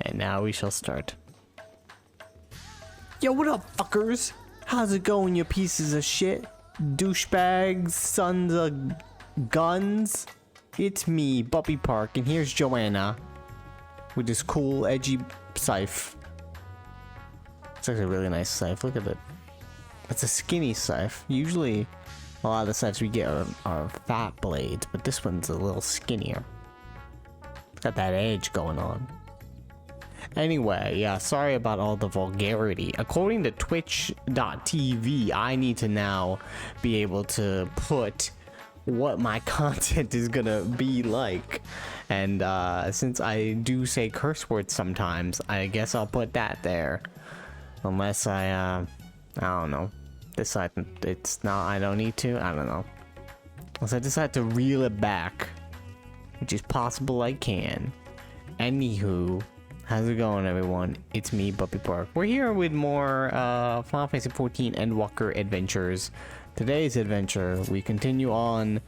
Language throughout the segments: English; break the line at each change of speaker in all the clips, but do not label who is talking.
And now we shall start. Yo, what up, fuckers? How's it going, you pieces of shit? Douchebags, sons of guns? It's me, Buppy Park, and here's Joanna. With this cool, edgy scythe. It's actually a really nice scythe, look at it. It's a skinny scythe. Usually, a lot of the scythes we get are fat blades, but this one's a little skinnier. It's got that edge going on. Anyway, yeah, sorry about all the vulgarity. According to twitch.tv, I need to now be able to put what my content is gonna be like. And since I do say curse words sometimes, I guess I'll put that there. Unless I don't know. Decide it's not, I don't need to, I don't know. Unless I decide to reel it back, which is possible I can. Anywho, how's it going, everyone? It's me, Buppy Park. We're here with more Final Fantasy XIV Endwalker adventures. Today's adventure, we continue on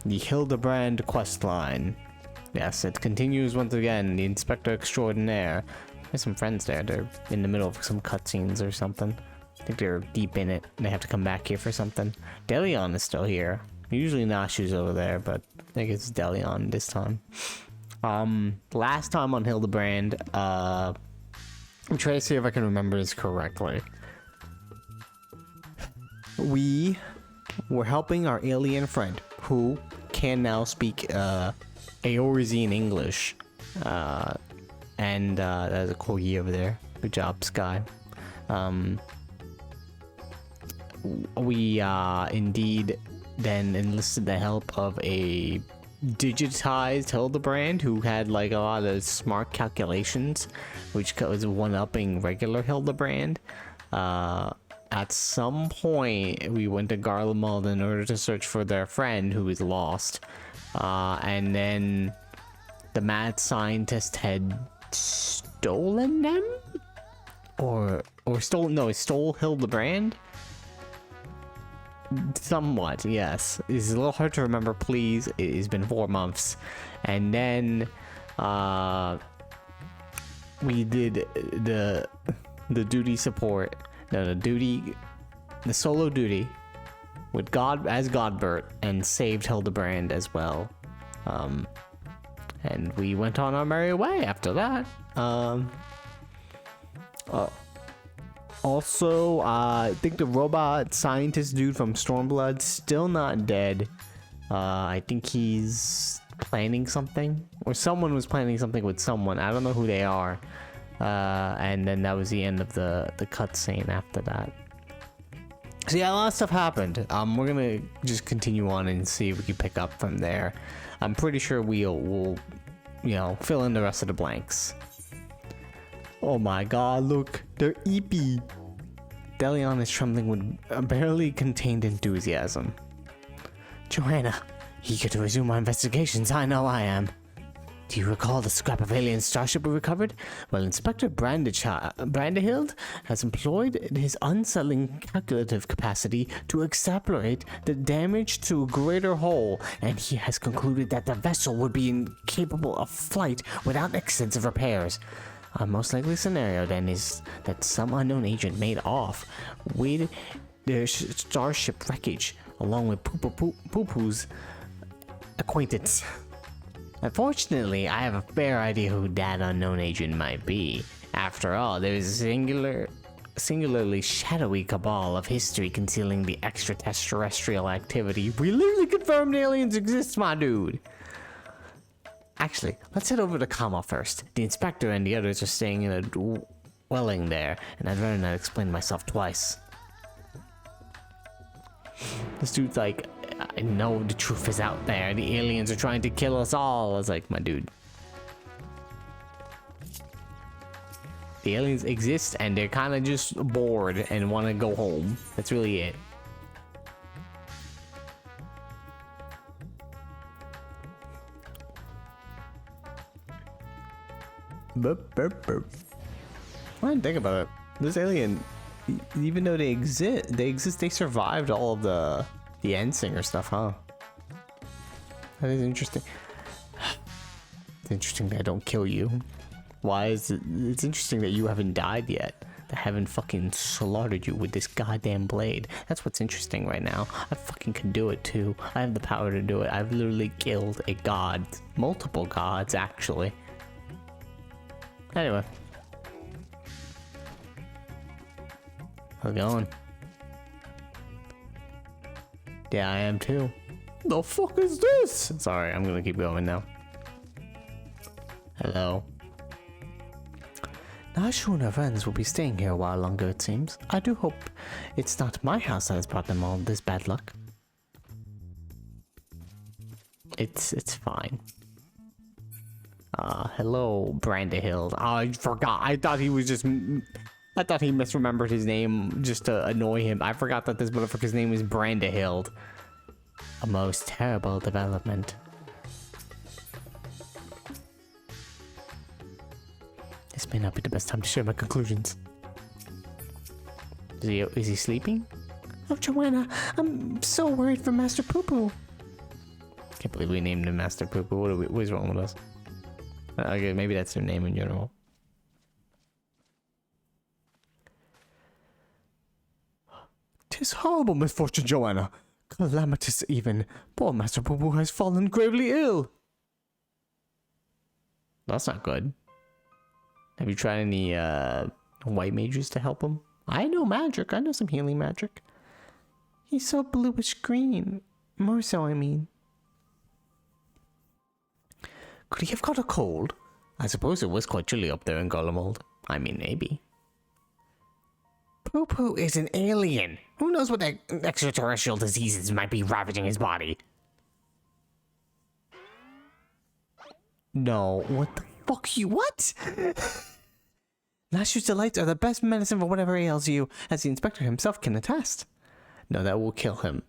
the Hildibrand questline. Yes, it continues once again, the Inspector Extraordinaire. There's some friends there, they're in the middle of some cutscenes or something. I think they're deep in it, they have to come back here for something. Delion is still here. Usually Nashu's over there, but I think it's Delion this time. Last time on Hildibrand, I'm trying to see if I can remember this correctly. We were helping our alien friend, who can now speak Eorzean English. And that's a cool year over there. Good job, Sky. We indeed then enlisted the help of a digitized Hildibrand who had like a lot of smart calculations, which was one-upping regular Hildibrand. At some point, we went to Garlemald in order to search for their friend who was lost. And then the mad scientist had stolen them? Or stole Hildibrand? Somewhat, yes. It's a little hard to remember, please. It's been 4 months. And then we did the duty support. No, the solo duty with God as Godbert and saved Hildibrand as well. And we went on our merry way after that. Also, I think the robot scientist dude from Stormblood's still not dead. I think he's planning something, or someone was planning something with someone. I don't know who they are. And then that was the end of the cutscene after that. So yeah, a lot of stuff happened. We're gonna just continue on and see if we can pick up from there. I'm pretty sure we'll you know, fill in the rest of the blanks. Oh my god, look, they're eepy. Delion is trembling with barely contained enthusiasm. Joanna, eager to resume our investigations, I know I am. Do you recall the scrap of alien starship we recovered? Well, Inspector Brandehild has employed his unsettling calculative capacity to extrapolate the damage to a greater whole, and he has concluded that the vessel would be incapable of flight without extensive repairs. A most likely scenario then is that some unknown agent made off with the starship wreckage along with Poo-Poo's acquaintance. Unfortunately, I have a fair idea who that unknown agent might be. After all, there is a singularly shadowy cabal of history concealing the extraterrestrial activity. We literally confirmed aliens exist, my dude! Actually, let's head over to Kama first. The inspector and the others are staying in a dwelling there, and I'd rather not explain myself twice. This dude's like, I know the truth is out there. The aliens are trying to kill us all. I was like, my dude. The aliens exist and they're kind of just bored and want to go home. That's really it. Burp, burp, burp. I didn't think about it. This alien, even though they exist, they survived all of the Endsinger stuff, huh? That is interesting. It's interesting that I don't kill you. Why is it? It's interesting that you haven't died yet. They haven't fucking slaughtered you with this goddamn blade. That's what's interesting right now. I fucking can do it too. I have the power to do it. I've literally killed a god. Multiple gods, actually. Anyway. How's it going? Yeah, I am too. The fuck is this? Sorry, I'm gonna keep going now. Hello. Nashu and her friends will be staying here a while longer, it seems. I do hope it's not my house that has brought them all this bad luck. It's fine. Hello, Brandahild. I forgot. I thought he was just... I thought he misremembered his name just to annoy him. I forgot that this motherfucker's name is Brandahild. A most terrible development. This may not be the best time to share my conclusions. Is he sleeping? Oh, Joanna, I'm so worried for Master Poo Poo. Can't believe we named him Master Poo Poo. What is wrong with us? Okay, maybe that's their name in general. Tis horrible misfortune, Joanna. Calamitous even. Poor Master Poo Poo has fallen gravely ill. That's not good. Have you tried any white mages to help him? I know magic. I know some healing magic. He's so bluish green. More so, I mean. Could he have got a cold? I suppose it was quite chilly up there in Gullimold. I mean, maybe. Poo Poo is an alien. Who knows what extraterrestrial diseases might be ravaging his body? No, what the fuck you... What? Nashu's delights are the best medicine for whatever ails you, as the inspector himself can attest. No, that will kill him.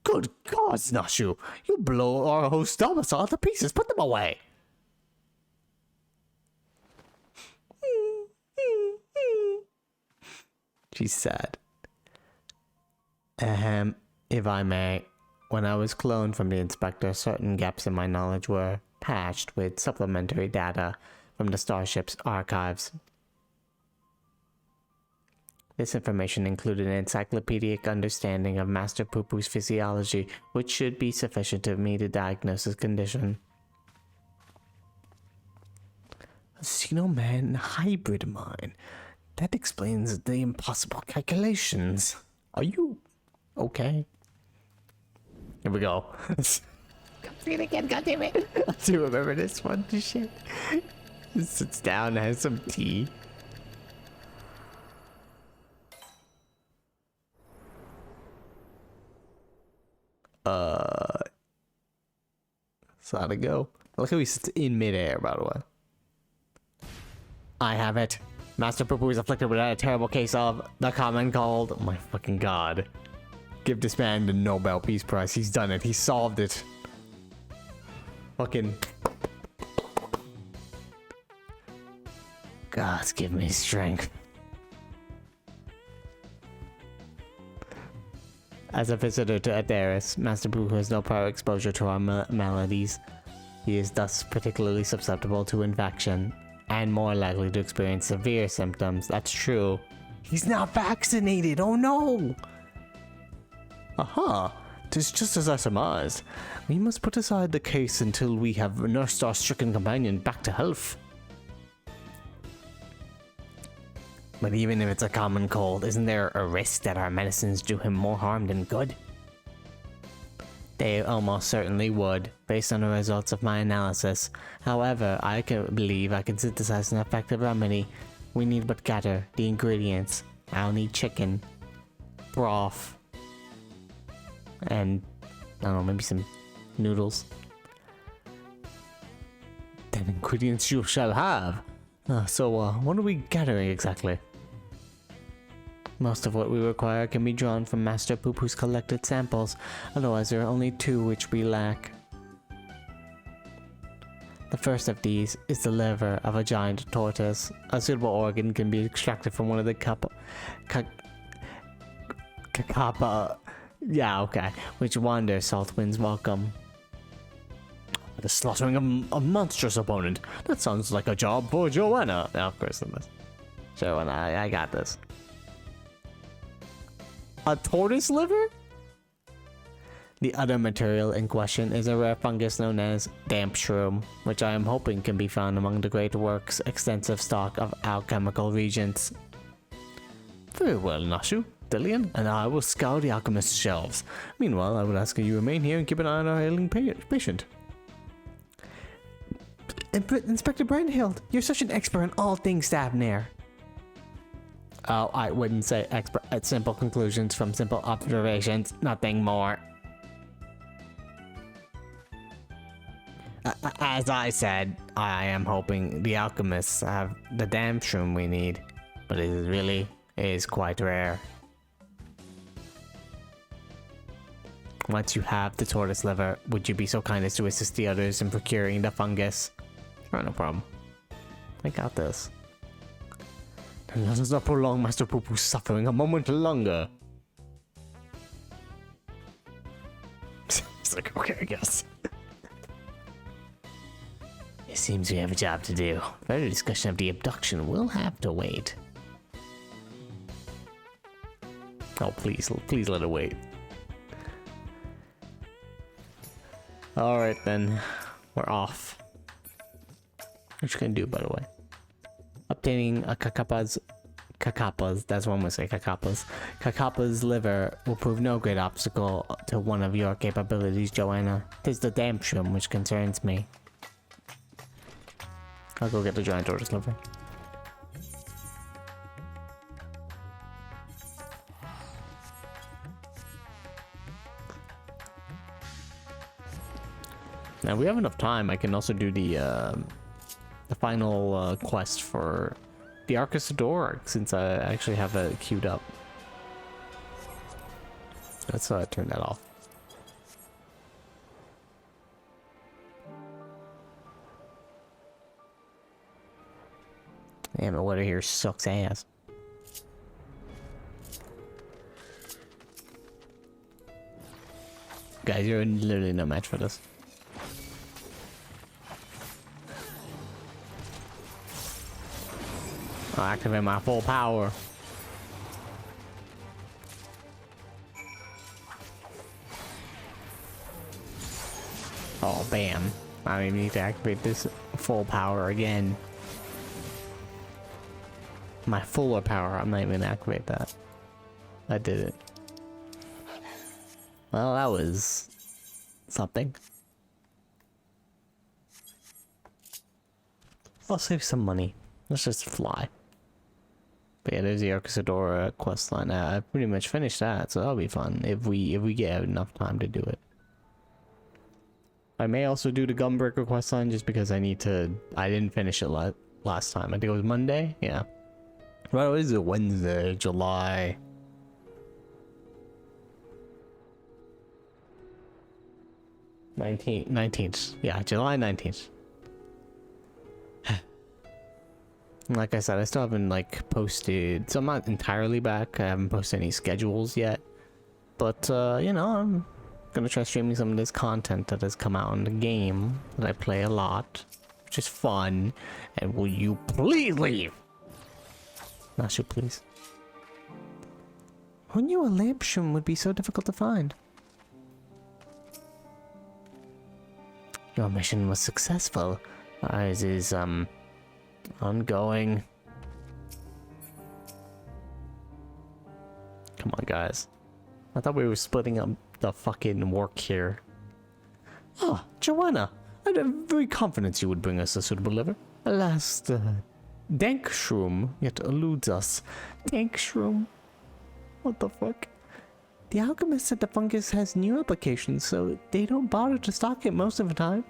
Good gods, Nashu! You blow our host domicile to pieces. Put them away! She's sad. If I may, when I was cloned from the inspector, certain gaps in my knowledge were patched with supplementary data from the starship's archives. This information included an encyclopedic understanding of Master Poo Poo's physiology, which should be sufficient for me to diagnose his condition. A Xenoman hybrid mine. That explains the impossible calculations. Are you okay? Here we go. See it again, goddammit. I do remember this one. Shit. He sits down, has some tea. So how'd it go? Look how he sits in midair, by the way. I have it. Master Poo Poo is afflicted with a terrible case of the common cold. Oh my fucking god. Give this man the Nobel Peace Prize. He's done it. He solved it. Fucking. Gods, give me strength. As a visitor to Atheris, Master Poo Poo has no prior exposure to our maladies. He is thus particularly susceptible to infection and more likely to experience severe symptoms. That's true. He's not vaccinated. Oh no! Aha! 'Tis just as I surmised. We must put aside the case until we have nursed our stricken companion back to health. But even if it's a common cold, isn't there a risk that our medicines do him more harm than good? They almost certainly would, based on the results of my analysis. However, I believe I can synthesize an effective remedy. We need but gather the ingredients. I'll need chicken, broth, and I don't know, maybe some noodles. Then ingredients you shall have. So what are we gathering exactly? Most of what we require can be drawn from Master Poo Poo's collected samples, otherwise there are only two which we lack. The first of these is the liver of a giant tortoise. A suitable organ can be extracted from one of the which wander salt winds welcome. The slaughtering a monstrous opponent. That sounds like a job for Joanna. No, of course it does. Joanna, I got this. A tortoise liver? The other material in question is a rare fungus known as damp shroom, which I am hoping can be found among the Great Works' extensive stock of alchemical reagents. Very well, Nashu, Dillian, and I will scour the alchemist's shelves. Meanwhile, I would ask that you remain here and keep an eye on our ailing patient. Inspector Brandhild, you're such an expert in all things Stabnair. Oh, I wouldn't say expert at simple conclusions from simple observations, nothing more. As I said, I am hoping the alchemists have the damn shroom we need, but it really is quite rare. Once you have the tortoise liver, would you be so kind as to assist the others in procuring the fungus? Sure, no problem. I got this. Then let us not prolong Master Poo-Poo's suffering a moment longer. It's like, okay, I guess. It seems we have a job to do. Further discussion of the abduction will have to wait. Oh, please let it wait. Alright then, we're off. What you gonna do, by the way? Obtaining a Kakapa's, that's one way to say Kakapa's liver will prove no great obstacle to one of your capabilities, Joanna. 'Tis the damp shroom which concerns me. I'll go get the giant tortoise liver. Now we have enough time. I can also do the final quest for the Arcasador since I actually have it queued up. Let's turn that off. Damn, the weather here sucks ass. Guys, you're literally no match for this. I'll activate my full power. Oh, bam. I don't even need to activate this full power again. My fuller power, I'm not even gonna activate that. I did it. Well, that was something. I'll save some money. Let's just fly. But yeah, there's the Arcasador questline. I pretty much finished that, so that'll be fun if we get enough time to do it. I may also do the Gunbreaker questline just because I didn't finish it last time. I think it was Monday. Yeah. Well, it is a Wednesday, July. Nineteenth. Yeah, July 19th. Like I said, I still haven't posted, so I'm not entirely back. I haven't posted any schedules yet, but you know, I'm gonna try streaming some of this content that has come out in the game that I play a lot, which is fun. And will you please leave? Nashu, please. Who knew a lamp shroom would be so difficult to find? Your mission was successful. Ours is ongoing. Come on, guys. I thought we were splitting up the fucking work here. Oh, Joanna. I had very confidence you would bring us a suitable liver. Alas, the dank shroom yet eludes us. Dank shroom? What the fuck? The alchemist said the fungus has new applications, so they don't bother to stock it most of the time.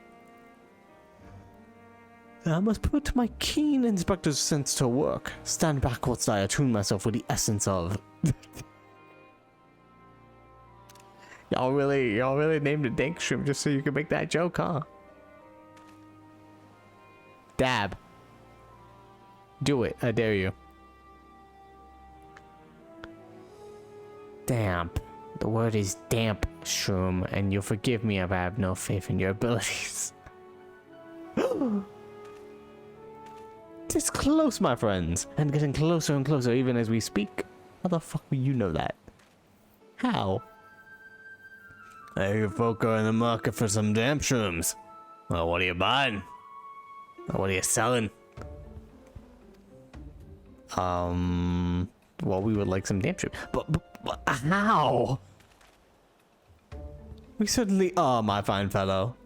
I must put my keen inspector's sense to work. Stand back whilst I attune myself with the essence of... Y'all really named it dank shroom just so you could make that joke, huh? Dab. Do it, I dare you. Damp. The word is damp, shroom, and you'll forgive me if I have no faith in your abilities. It's close, my friends, and getting closer and closer even as we speak. How the fuck will you know that? How? Hey, you folk are in the market for some damn shrooms. Well, what are you buying? What are you selling? Well, we would like some damn shrooms. But how? We certainly are, my fine fellow.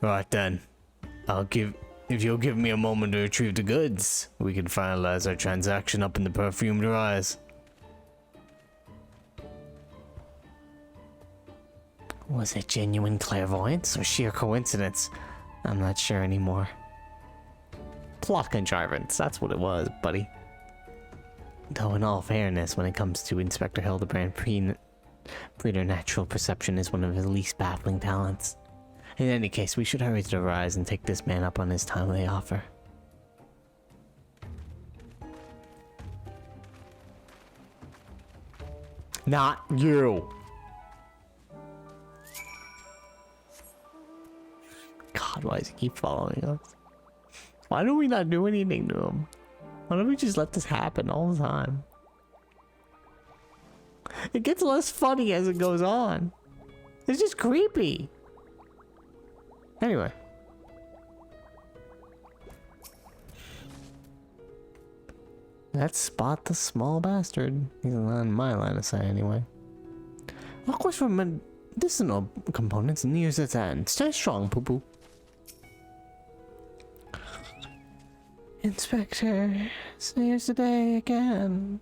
Right then. If you'll give me a moment to retrieve the goods, we can finalize our transaction up in the perfumed rise. Was it genuine clairvoyance or sheer coincidence? I'm not sure anymore. Plot contrivance, that's what it was, buddy. Though in all fairness, when it comes to Inspector Hildibrand, preternatural perception is one of his least baffling talents. In any case, we should hurry to the rise and take this man up on his timely offer. Not you! God, why does he keep following us? Why do we not do anything to him? Why don't we just let this happen all the time? It gets less funny as it goes on. It's just creepy. Anyway. Let's spot the small bastard. He's on my line of sight anyway. Of course, for medicinal components nears its end. Stay strong, poo-poo. Inspector, here's the day again.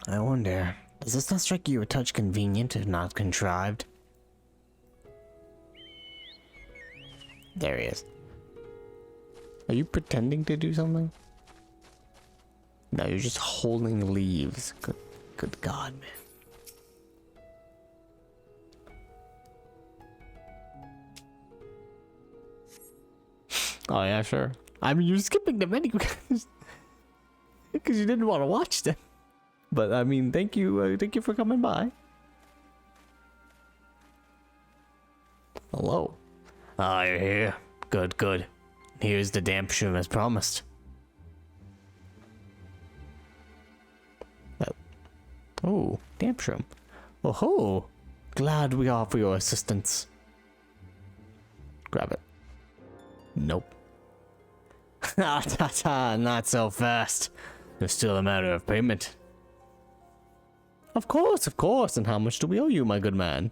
I wonder, does this not strike you a touch convenient if not contrived? There he is. Are you pretending to do something? No, you're just holding leaves. Good God, man. Oh yeah, sure. I mean, you're skipping the menu because you didn't want to watch them. But I mean, thank you for coming by. Hello. Ah, you're here. Good, good. Here's the damp shroom as promised. Oh, damp shroom. Oh ho! Glad we offer your assistance. Grab it. Nope. Ah, ta-ta, not so fast. It's still a matter of payment. Of course, and how much do we owe you, my good man?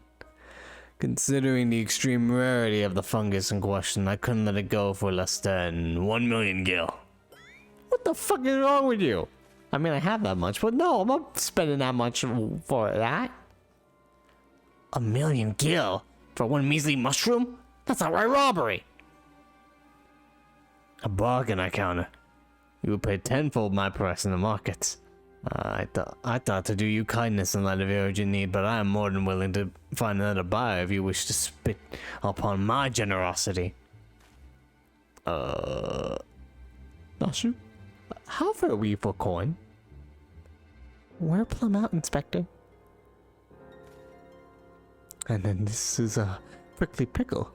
Considering the extreme rarity of the fungus in question, I couldn't let it go for less than 1 million gil. What the fuck is wrong with you? I mean, I have that much, but no, I'm not spending that much for that. 1 million gil for one measly mushroom? That's outright robbery. A bargain, I counter. You would pay tenfold my price in the markets. I thought to do you kindness in light of your urgent need, but I am more than willing to find another buyer if you wish to spit upon my generosity. Nashu? How far are we for coin? Where plumb out, Inspector? And then this is a prickly pickle.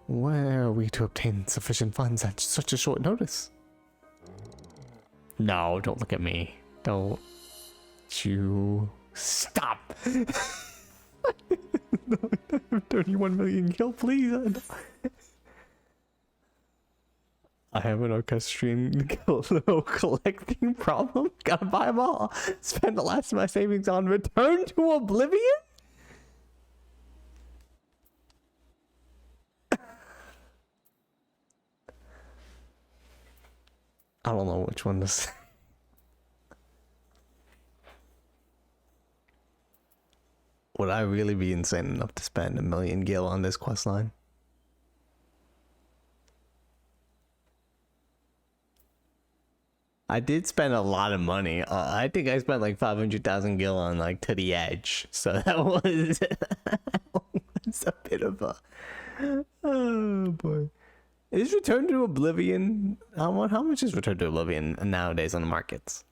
Where are we to obtain sufficient funds at such a short notice? No, don't look at me. Don't you stop. No, 31 million gil, please. I have an orchestrian collecting problem. Gotta buy them all. Spend the last of my savings on Return to Oblivion? I don't know which one to say. Would I really be insane enough to spend 1 million gil on this quest line? I did spend a lot of money. I think I spent like 500,000 gil on like To the Edge. So that was, was a bit of a... Oh boy. Is Return to Oblivion... How much is Return to Oblivion nowadays on the markets?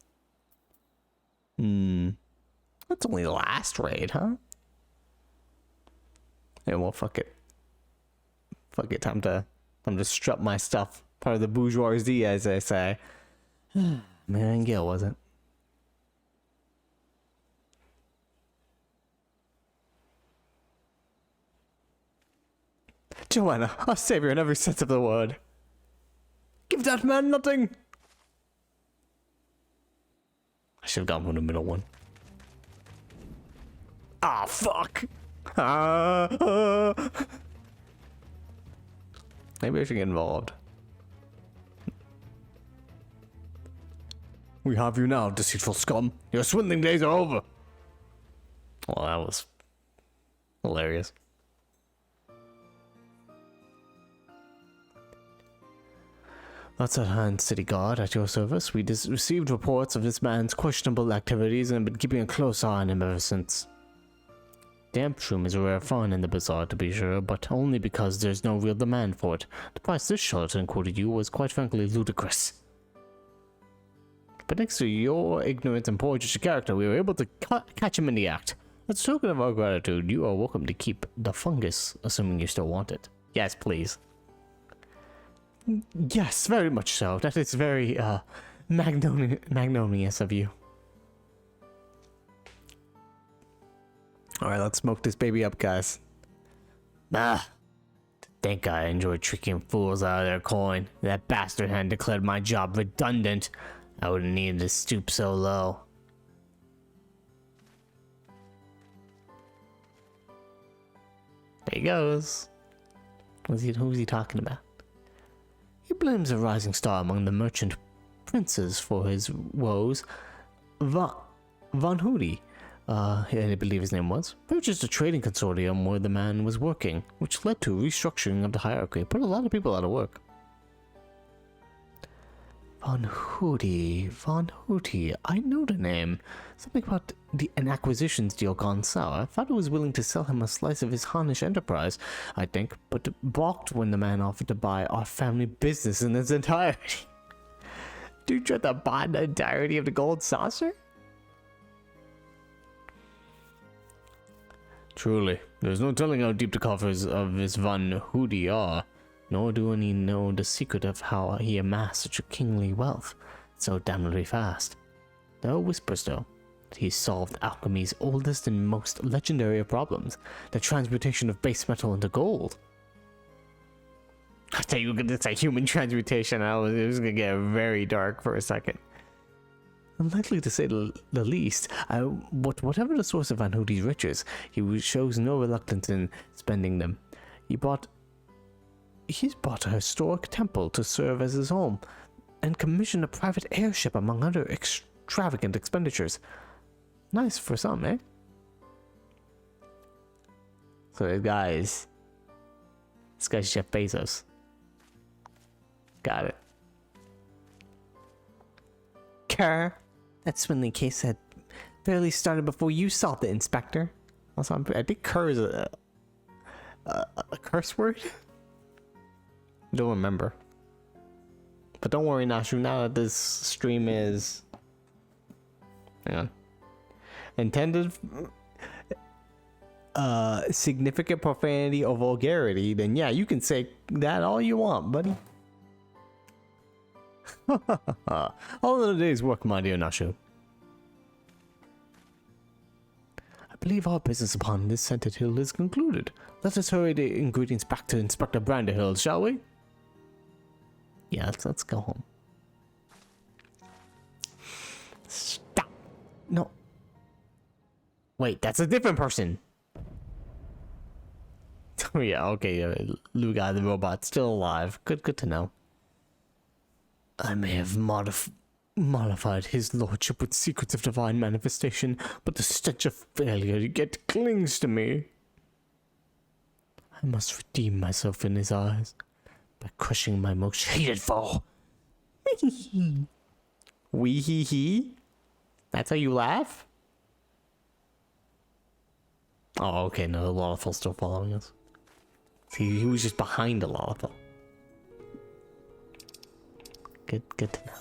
That's only the last raid, huh? Yeah, well, fuck it. Fuck it, time to strut my stuff. Part of the bourgeoisie, as they say. Man, Gil, was it? Joanna, our savior in every sense of the word. Give that man nothing! I should have gone for the middle one. Ah, fuck! Maybe I should get involved. We have you now, deceitful scum. Your swindling days are over. Well, that was hilarious. That's at hand, City Guard, at your service. We received reports of this man's questionable activities and have been keeping a close eye on him ever since. Damp shroom is a rare find in the bazaar, to be sure, but only because there's no real demand for it. The price this charlatan quoted you was quite frankly ludicrous. But next to your ignorance and poor judge of character, we were able to catch him in the act. As a token of our gratitude, you are welcome to keep the fungus, assuming you still want it. Yes, please. Yes, very much so. That is very, magnanimous of you. Alright, let's smoke this baby up, guys. To think I enjoyed tricking fools out of their coin. That bastard had declared my job redundant. I wouldn't need to stoop so low. There he goes. Who's he talking about? He blames a rising star among the merchant princes for his woes. Von Hootie, I believe his name was, purchased a trading consortium where the man was working, which led to restructuring of the hierarchy, put a lot of people out of work. Von Hootie, I know the name. Something about an acquisitions deal gone sour. I thought I was willing to sell him a slice of his Hannish enterprise, I think, but balked when the man offered to buy our family business in its entirety. Dude tried to buy the entirety of the gold saucer? Truly, there's no telling how deep the coffers of this Von Hootie are. Nor do any know the secret of how he amassed such a kingly wealth so damnably fast. There are whispers, though, that he solved alchemy's oldest and most legendary of problems, the transmutation of base metal into gold. I thought you were going to say human transmutation. It was going to get very dark for a second. Unlikely to say the least, but whatever the source of Van Hootie's riches, he shows no reluctance in spending them. He's bought a historic temple to serve as his home, and commissioned a private airship among other extravagant expenditures. Nice for some, eh? So this guy's Jeff Bezos. Got it. Kerr, that swindling case had barely started before you saw the inspector. Also, I think Kerr is a curse word. I don't remember. But don't worry, Nashu, now that this stream is... Hang on. Intended... significant profanity or vulgarity, then yeah, you can say that all you want, buddy. All in a day's work, my dear Nashu. I believe our business upon this scented hill is concluded. Let us hurry the ingredients back to Inspector Branderhill, shall we? Yeah, let's go home. Stop. No. Wait, that's a different person. Oh yeah, okay, Lugai the robot still alive. Good to know. I may have modified his lordship with secrets of divine manifestation, but the stench of failure yet clings to me. I must redeem myself in his eyes by crushing my most hated foe. Wee hee hee? That's how you laugh? Oh, okay, no, the Lawful's still following us. See, he was just behind the Lawful. Good to know.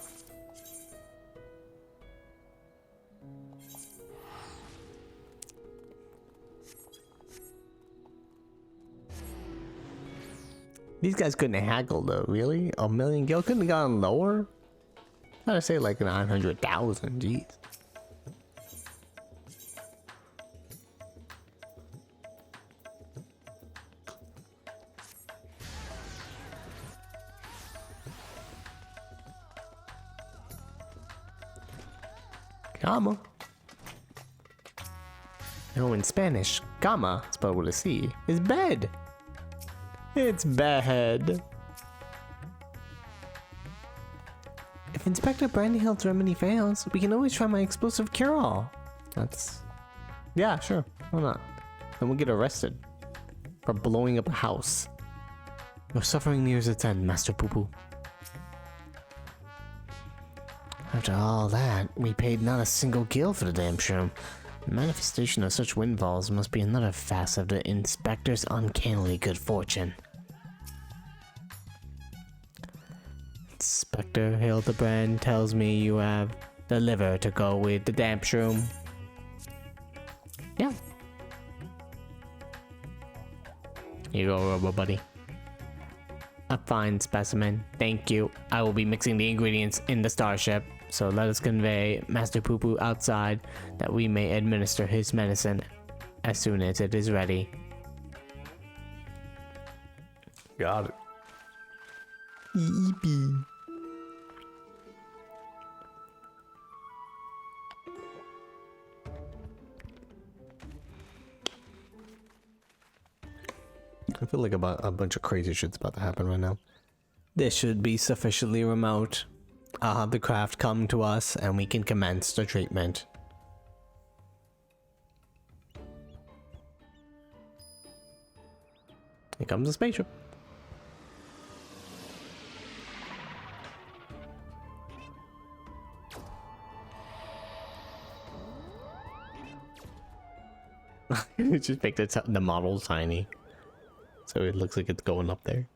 These guys couldn't haggle though, really? A million gil couldn't have gone lower? I'd say like 900,000, jeez. Cama. No, in Spanish, cama, spelled with a C, is bed. It's bed. If Inspector Brandyhill's remedy fails, we can always try my explosive cure-all. That's... yeah, sure. Why not? Then we'll get arrested for blowing up a house. Your suffering nears its end, Master Poo Poo. After all that, we paid not a single gil for the damn shroom. The manifestation of such windfalls must be another facet of the Inspector's uncannily good fortune. Inspector Hildibrand tells me you have the liver to go with the damp shroom. Yeah. Here you go, Robo Buddy. A fine specimen. Thank you. I will be mixing the ingredients in the starship. So let us convey Master Poo Poo outside that we may administer his medicine as soon as it is ready. Got it. Eepee. I feel like about a bunch of crazy shit's about to happen right now. This should be sufficiently remote. I'll have the craft come to us and we can commence the treatment. Here comes the spaceship. Just make the model tiny. So it looks like it's going up there.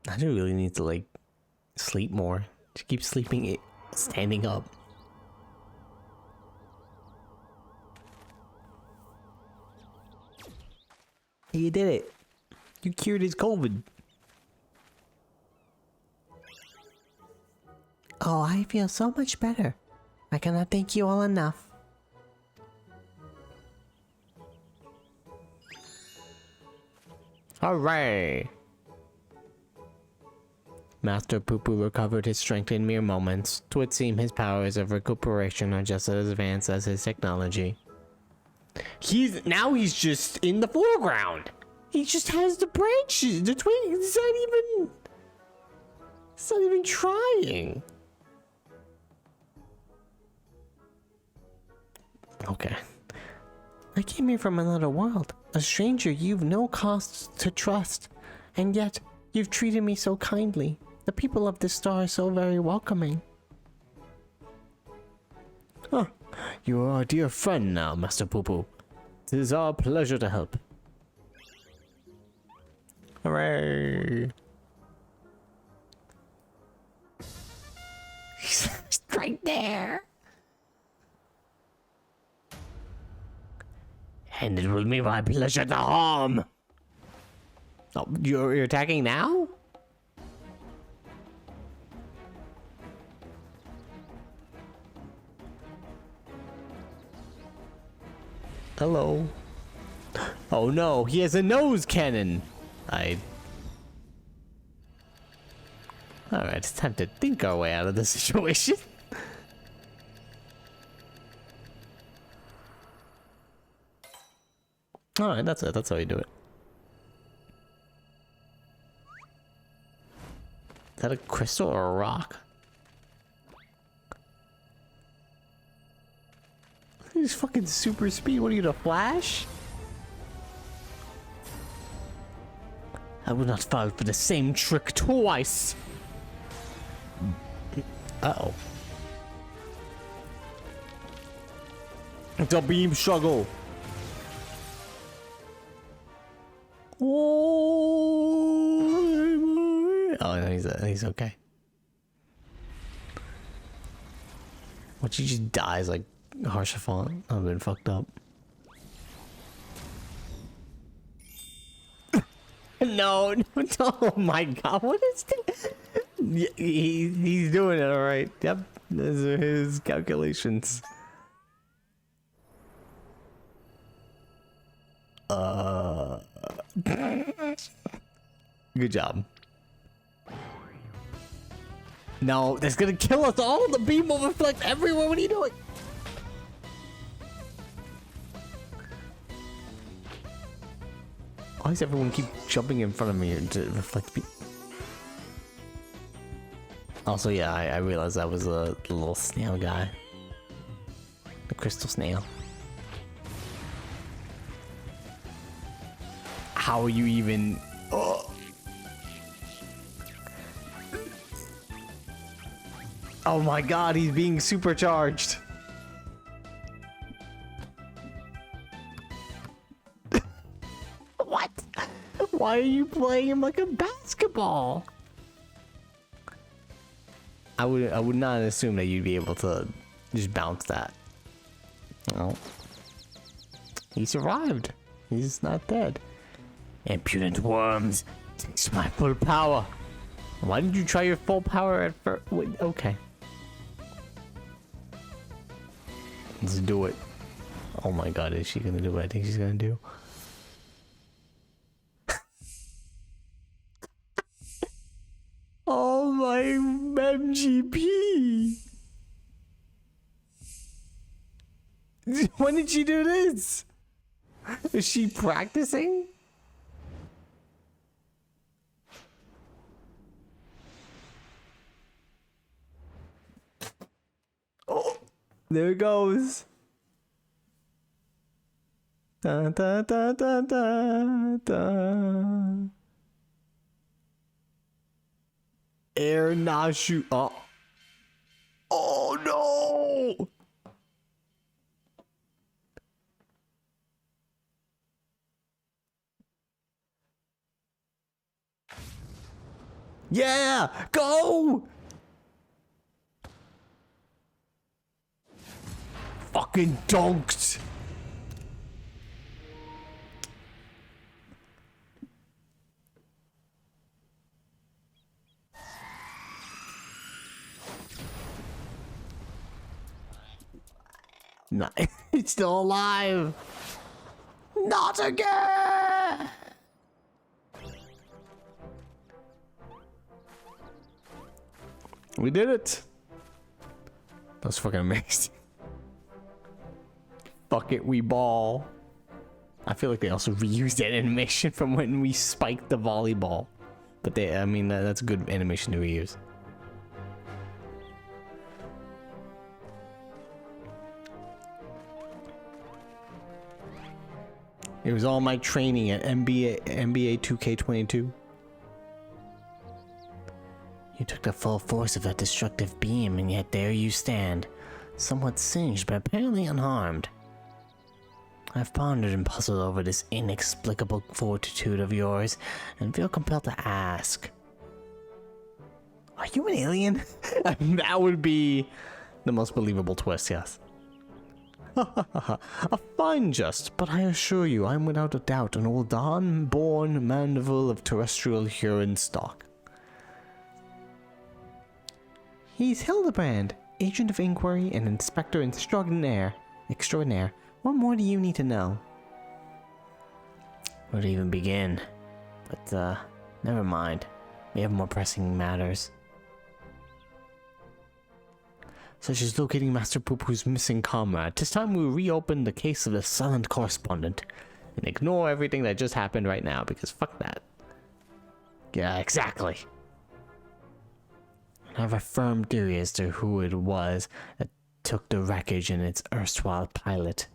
I do really need to like sleep more. To keep sleeping it standing up. You did it. You cured his COVID. Oh, I feel so much better. I cannot thank you all enough. Hooray! Master Poo Poo recovered his strength in mere moments. 'Twould seem his powers of recuperation are just as advanced as his technology. Now he's just in the foreground. He just has the branches, the twigs. It's not even trying. Okay. I came here from another world. A stranger you've no cause to trust. And yet, you've treated me so kindly. The people of this star are so very welcoming. Huh. You are our dear friend now, Master Poo Poo. It is our pleasure to help. Hooray! He's right there. And it will be my pleasure to harm. Oh, you're attacking now? Hello. Oh no, he has a nose cannon. Alright, it's time to think our way out of this situation. Alright, that's it. That's how you do it. Is that a crystal or a rock? He's fucking super speed. What are you, the Flash? I will not fall for the same trick twice. Uh-oh. It's a beam struggle. Oh, no, he's okay. What, he just dies like Harsha font? I've been fucked up. no. Oh my god, what is this? Yeah, he's doing it all right. Yep, those are his calculations. Good job. No, that's gonna kill us all. The beam will reflect everywhere. What are you doing? Why does everyone keep jumping in front of me to reflect beam? Also, yeah, I realized that was a little snail guy. The crystal snail. How are you even... Oh. Oh my god, he's being supercharged. What? Why are you playing him like a basketball? I would not assume that you'd be able to just bounce that. No. He survived. He's not dead. Impudent worms. Takes my full power. Why didn't you try your full power at first? Okay. Let's do it. Oh my god, is she gonna do what I think she's gonna do? Oh my MGP! When did she do this? Is she practicing? Oh, there it goes. Da, da, da, da, da, da. Air Nashu. Oh. Oh no! Yeah! Go! Fucking dunked! No, it's still alive! Not again! We did it! That was fucking amazing. Fuck it, we ball. I feel like they also reused that animation from when we spiked the volleyball. But I mean, that's a good animation to reuse. It was all my training at NBA 2K22. You took the full force of that destructive beam, and yet there you stand, somewhat singed but apparently unharmed. I've pondered and puzzled over this inexplicable fortitude of yours, and feel compelled to ask. Are you an alien? That would be the most believable twist, yes. A fine jest, but I assure you I'm without a doubt an old Dawn-born Mandeville of terrestrial Huron stock. He's Hildibrand, agent of inquiry and inspector extraordinaire. What more do you need to know? Where to even begin? But, never mind. We have more pressing matters. Such as locating Master Poo-Poo's missing comrade. This time we'll reopen the case of the silent correspondent. And ignore everything that just happened right now, because fuck that. Yeah, exactly. I have a firm theory as to who it was that took the wreckage and its erstwhile pilot.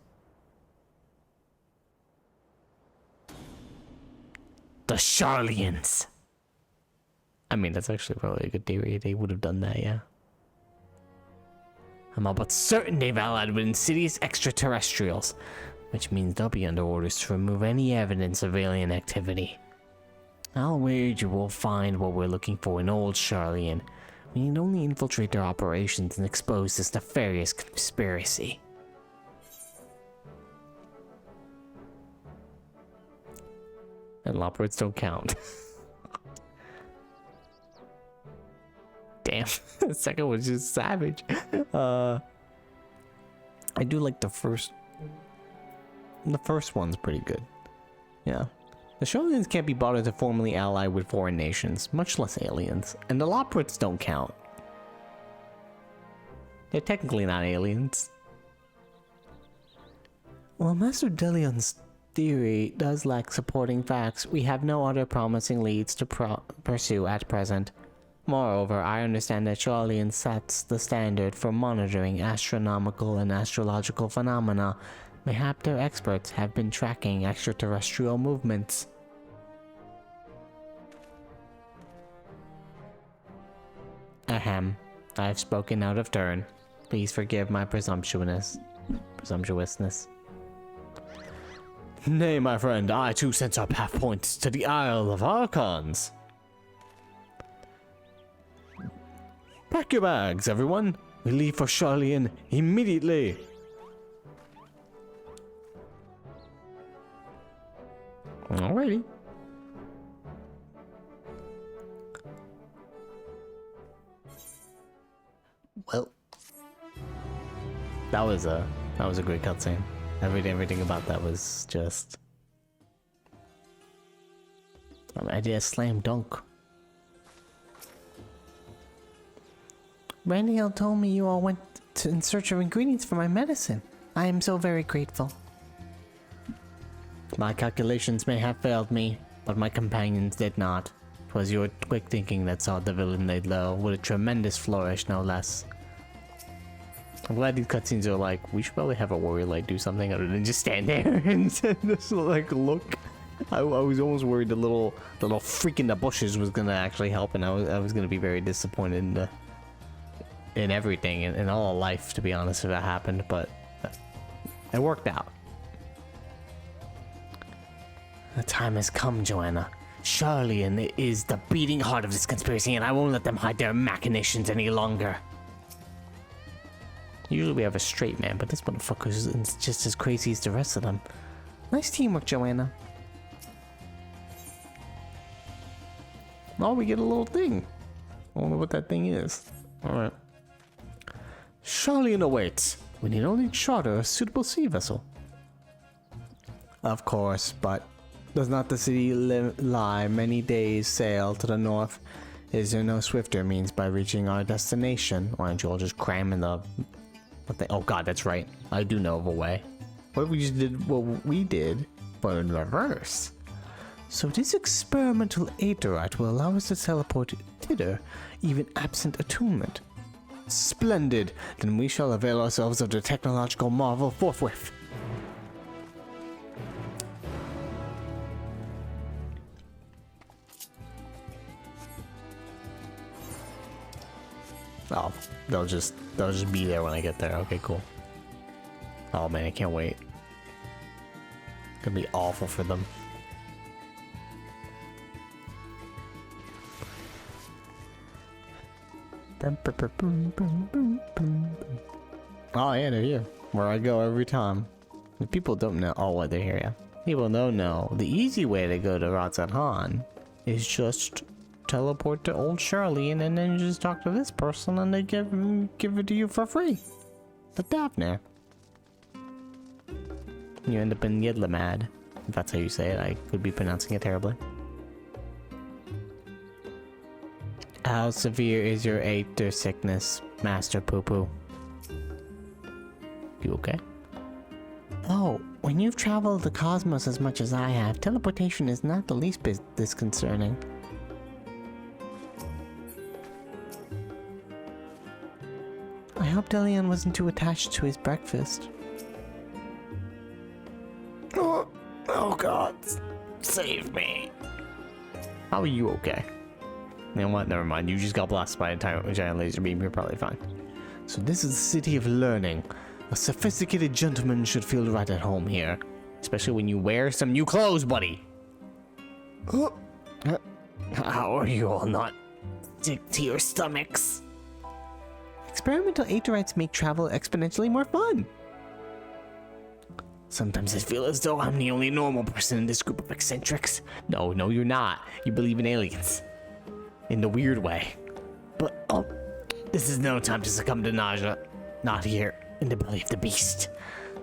The Charlians! I mean, that's actually probably a good theory. They would have done that, yeah. I'm all but certain they've allied with insidious extraterrestrials, which means they'll be under orders to remove any evidence of alien activity. I'll wager we'll find what we're looking for in old Charlian. We need only infiltrate their operations and expose this nefarious conspiracy. And Loporrits don't count. Damn, the second one's just savage. I do like the first. The first one's pretty good. Yeah. The Charlians can't be bothered to formally ally with foreign nations, much less aliens. And the Loporrits don't count. They're technically not aliens. While Master Delion's theory does lack supporting facts, we have no other promising leads to pursue at present. Moreover, I understand that Charlian sets the standard for monitoring astronomical and astrological phenomena. Mayhap their experts have been tracking extraterrestrial movements. Ahem. I have spoken out of turn. Please forgive my presumptuousness. Nay, my friend, I too sense our path points to the Isle of Archons. Pack your bags, everyone. We leave for Charlian immediately. Alrighty. Well, that was a great cutscene. Everything about that was just. I did a slam dunk. Randyel told me you all went in search of ingredients for my medicine. I am so very grateful. My calculations may have failed me, but my companions did not. 'Twas your quick thinking that saw the villain laid low, with a tremendous flourish, no less. I'm glad these cutscenes are like, we should probably have a warrior like do something other than just stand there and just like look. I was almost worried the little freak in the bushes was gonna actually help, and I was gonna be very disappointed in everything, in all of life, to be honest, if that happened, but it worked out. The time has come, Joanna. Charlian is the beating heart of this conspiracy, and I won't let them hide their machinations any longer. Usually we have a straight man, but this motherfucker is just as crazy as the rest of them. Nice teamwork, Joanna. Oh, we get a little thing. I don't know what that thing is. Alright. Charlian awaits. We need only charter a suitable sea vessel. Of course, but does not the city lie many days' sail to the north? Is there no swifter means by reaching our destination? Why don't you all just cram in the... Oh god, that's right. I do know of a way. What if we just did what we did, but in reverse? So this experimental aeterite will allow us to teleport thither, even absent attunement. Splendid! Then we shall avail ourselves of the technological marvel forthwith. Oh, they'll just be there when I get there. Okay, cool. Oh man, I can't wait. It's gonna be awful for them. Oh yeah, they're here. Where I go every time. The people don't know. Oh, what, they're here, yeah. People don't know. The easy way to go to Ratzat is just teleport to old Charlian and then just talk to this person and they give it to you for free. The Daphne. You end up in Yidlamad, if that's how you say it. I could be pronouncing it terribly. How severe is your aether sickness, Master Poo Poo? You okay? Oh, when you've traveled the cosmos as much as I have, teleportation is not the least bit disconcerting. I hope Delion wasn't too attached to his breakfast. Oh god, save me. How are you okay? You know what, never mind, you just got blasted by a giant laser beam, you're probably fine. So this is the city of learning. A sophisticated gentleman should feel right at home here. Especially when you wear some new clothes, buddy. How are you all not sick to your stomachs? Experimental aeterites make travel exponentially more fun. Sometimes I feel as though I'm the only normal person in this group of eccentrics. No, you're not. You believe in aliens. In the weird way. But, this is no time to succumb to nausea. Not here, in the belly of the beast.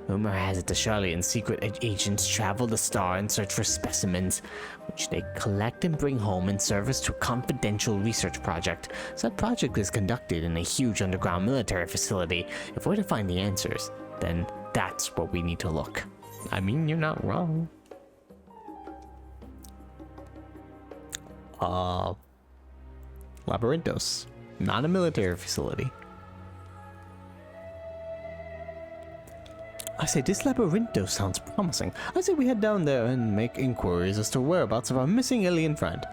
Rumor has it the Charlian secret agents travel the star in search for specimens, which they collect and bring home in service to a confidential research project. So that project is conducted in a huge underground military facility. If we're to find the answers, then that's where we need to look. I mean, you're not wrong. Labyrinthos. Not a military facility. I say, this Labyrinthos sounds promising. I say we head down there and make inquiries as to whereabouts of our missing alien friend.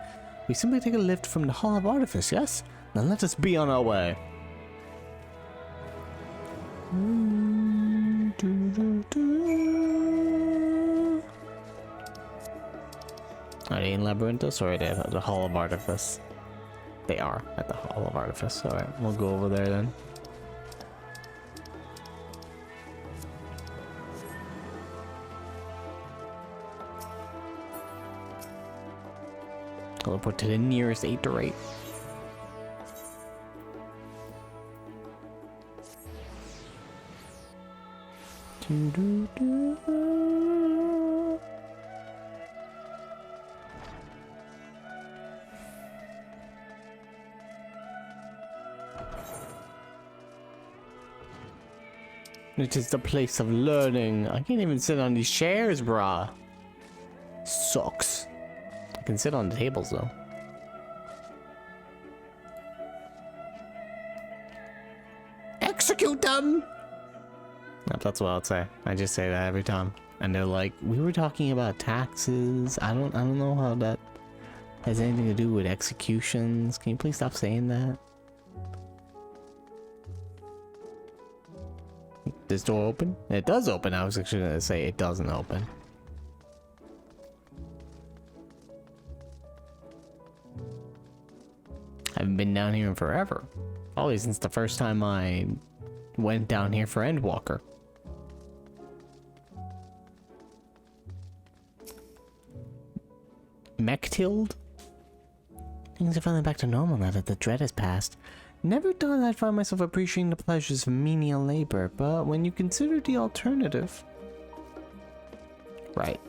We simply take a lift from the Hall of Artifice, yes? Now let us be on our way. Are they in Labyrinthos or are they at the Hall of Artifice? They are at the Hall of Artifice. Alright, we'll go over there then. Teleport to the nearest 8-8. It is the place of learning. I can't even sit on these chairs, brah. Sucks. I can sit on the tables though. Execute them! Yep, that's what I'll say. I just say that every time. And they're like, we were talking about taxes. I don't know how that has anything to do with executions. Can you please stop saying that? This door open? It does open. I was actually gonna say it doesn't open. I haven't been down here in forever. Probably since the first time I went down here for Endwalker. Mechtild? Things are finally back to normal now that the dread has passed. Never thought I'd find myself appreciating the pleasures of menial labor, but when you consider the alternative... Right.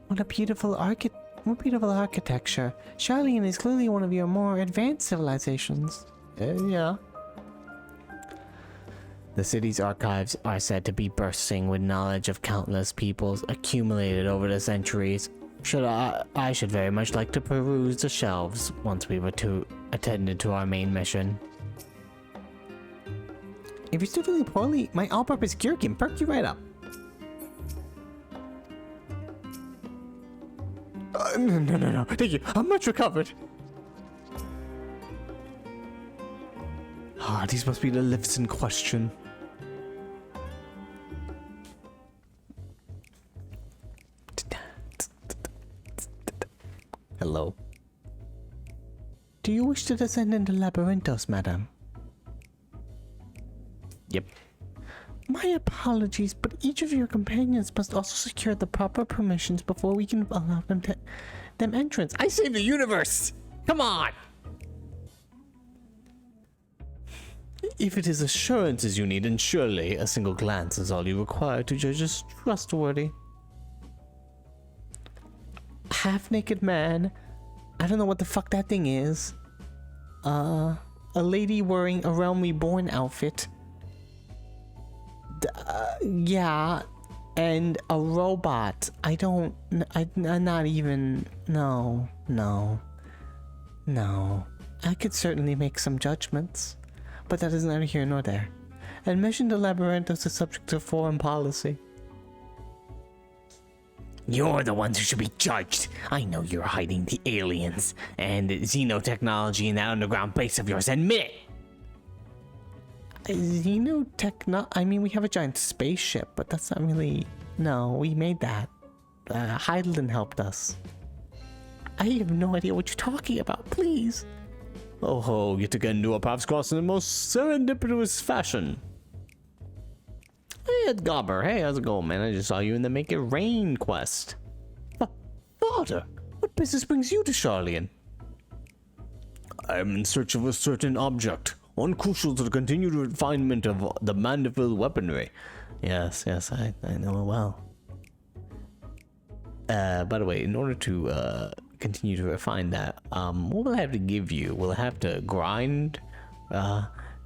What beautiful architecture. Charlian is clearly one of your more advanced civilizations. Yeah. The city's archives are said to be bursting with knowledge of countless peoples accumulated over the centuries. I should very much like to peruse the shelves once we were attended to our main mission. If you're still feeling poorly, my all-purpose cure can perk you right up. No. Thank you. I'm much recovered. Ah, these must be the lifts in question. Hello. Do you wish to descend into Labyrinthos, madam? Yep. My apologies, but each of your companions must also secure the proper permissions before we can allow them entrance. I save the universe! Come on! If it is assurances you need, then surely a single glance is all you require to judge as trustworthy. Half-naked man. I don't know what the fuck that thing is. A lady wearing a Realm Reborn outfit. Yeah, and a robot. I'm not even... No. I could certainly make some judgments, but that is neither here nor there. Admission to Labyrinthos is subject to foreign policy. You're the ones who should be judged. I know you're hiding the aliens and xenotechnology in that underground base of yours. Admit it! I mean, we have a giant spaceship, but that's not really... No, we made that. Heidelin helped us. I have no idea what you're talking about, please. Oh ho, yet again new our paths cross in the most serendipitous fashion. Gobber. Hey, how's it going, man? I just saw you in the Make It Rain quest. Father, what business brings you to Charlian? I am in search of a certain object, one crucial to the continued refinement of the Mandeville weaponry. Yes, I know it well. By the way, in order to continue to refine that, what will I have to give you? Will I have to grind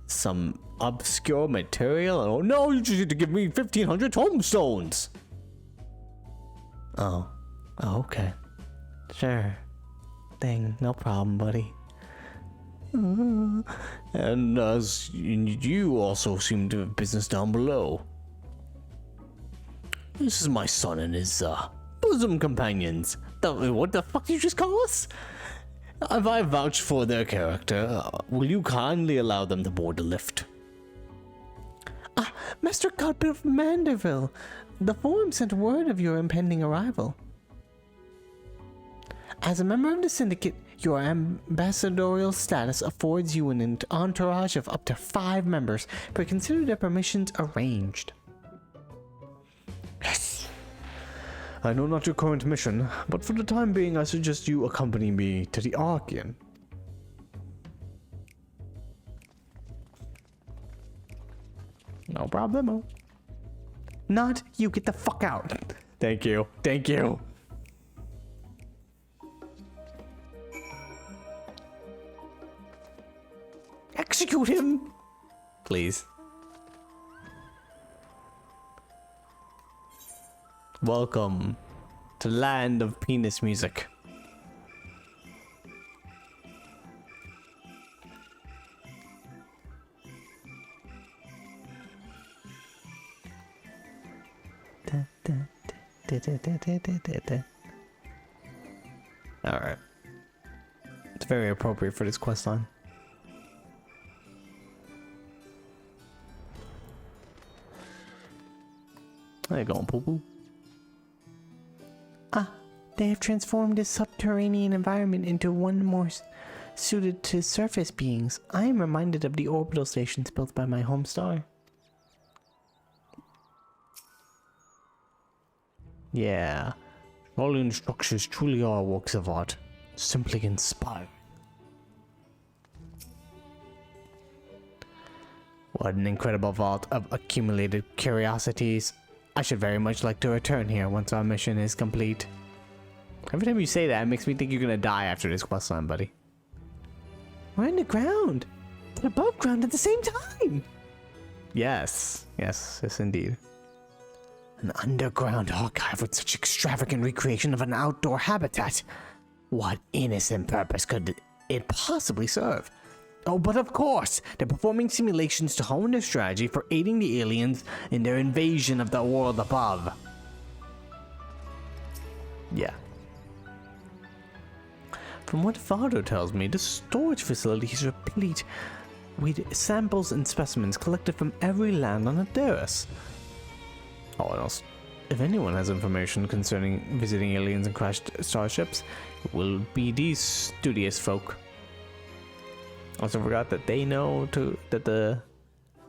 some obscure material? Oh no, you just need to give me 1,500 tomestones. Oh, okay. Sure. Thing, no problem, buddy. And as you also seem to have business down below. This is my son and his bosom companions. What the fuck did you just call us? If I vouch for their character, will you kindly allow them to board the lift? Master Godbit of Mandeville, the Forum sent word of your impending arrival. As a member of the Syndicate, your ambassadorial status affords you an entourage of up to 5 members, but consider their permissions arranged. Yes! I know not your current mission, but for the time being I suggest you accompany me to the Archean. No problemo. Not you, get the fuck out. Thank you. Thank you. Execute him! Please. Welcome to land of penis music. Alright. It's very appropriate for this quest line. How you going, poo-poo? They have transformed this subterranean environment into one more suited to surface beings. I am reminded of the orbital stations built by my home star. Yeah, Charlian structures truly are works of art, simply inspiring. What an incredible vault of accumulated curiosities. I should very much like to return here once our mission is complete. Every time you say that, it makes me think you're gonna die after this questline, buddy. We're in the ground, but above ground at the same time. Yes, indeed. An underground archive with such extravagant recreation of an outdoor habitat. What innocent purpose could it possibly serve? Oh, but of course, they're performing simulations to hone their strategy for aiding the aliens in their invasion of the world above. Yeah. From what Father tells me, the storage facility is replete with samples and specimens collected from every land on Aderis. Oh, and also, if anyone has information concerning visiting aliens and crashed starships, it will be these studious folk. Also forgot that they know that the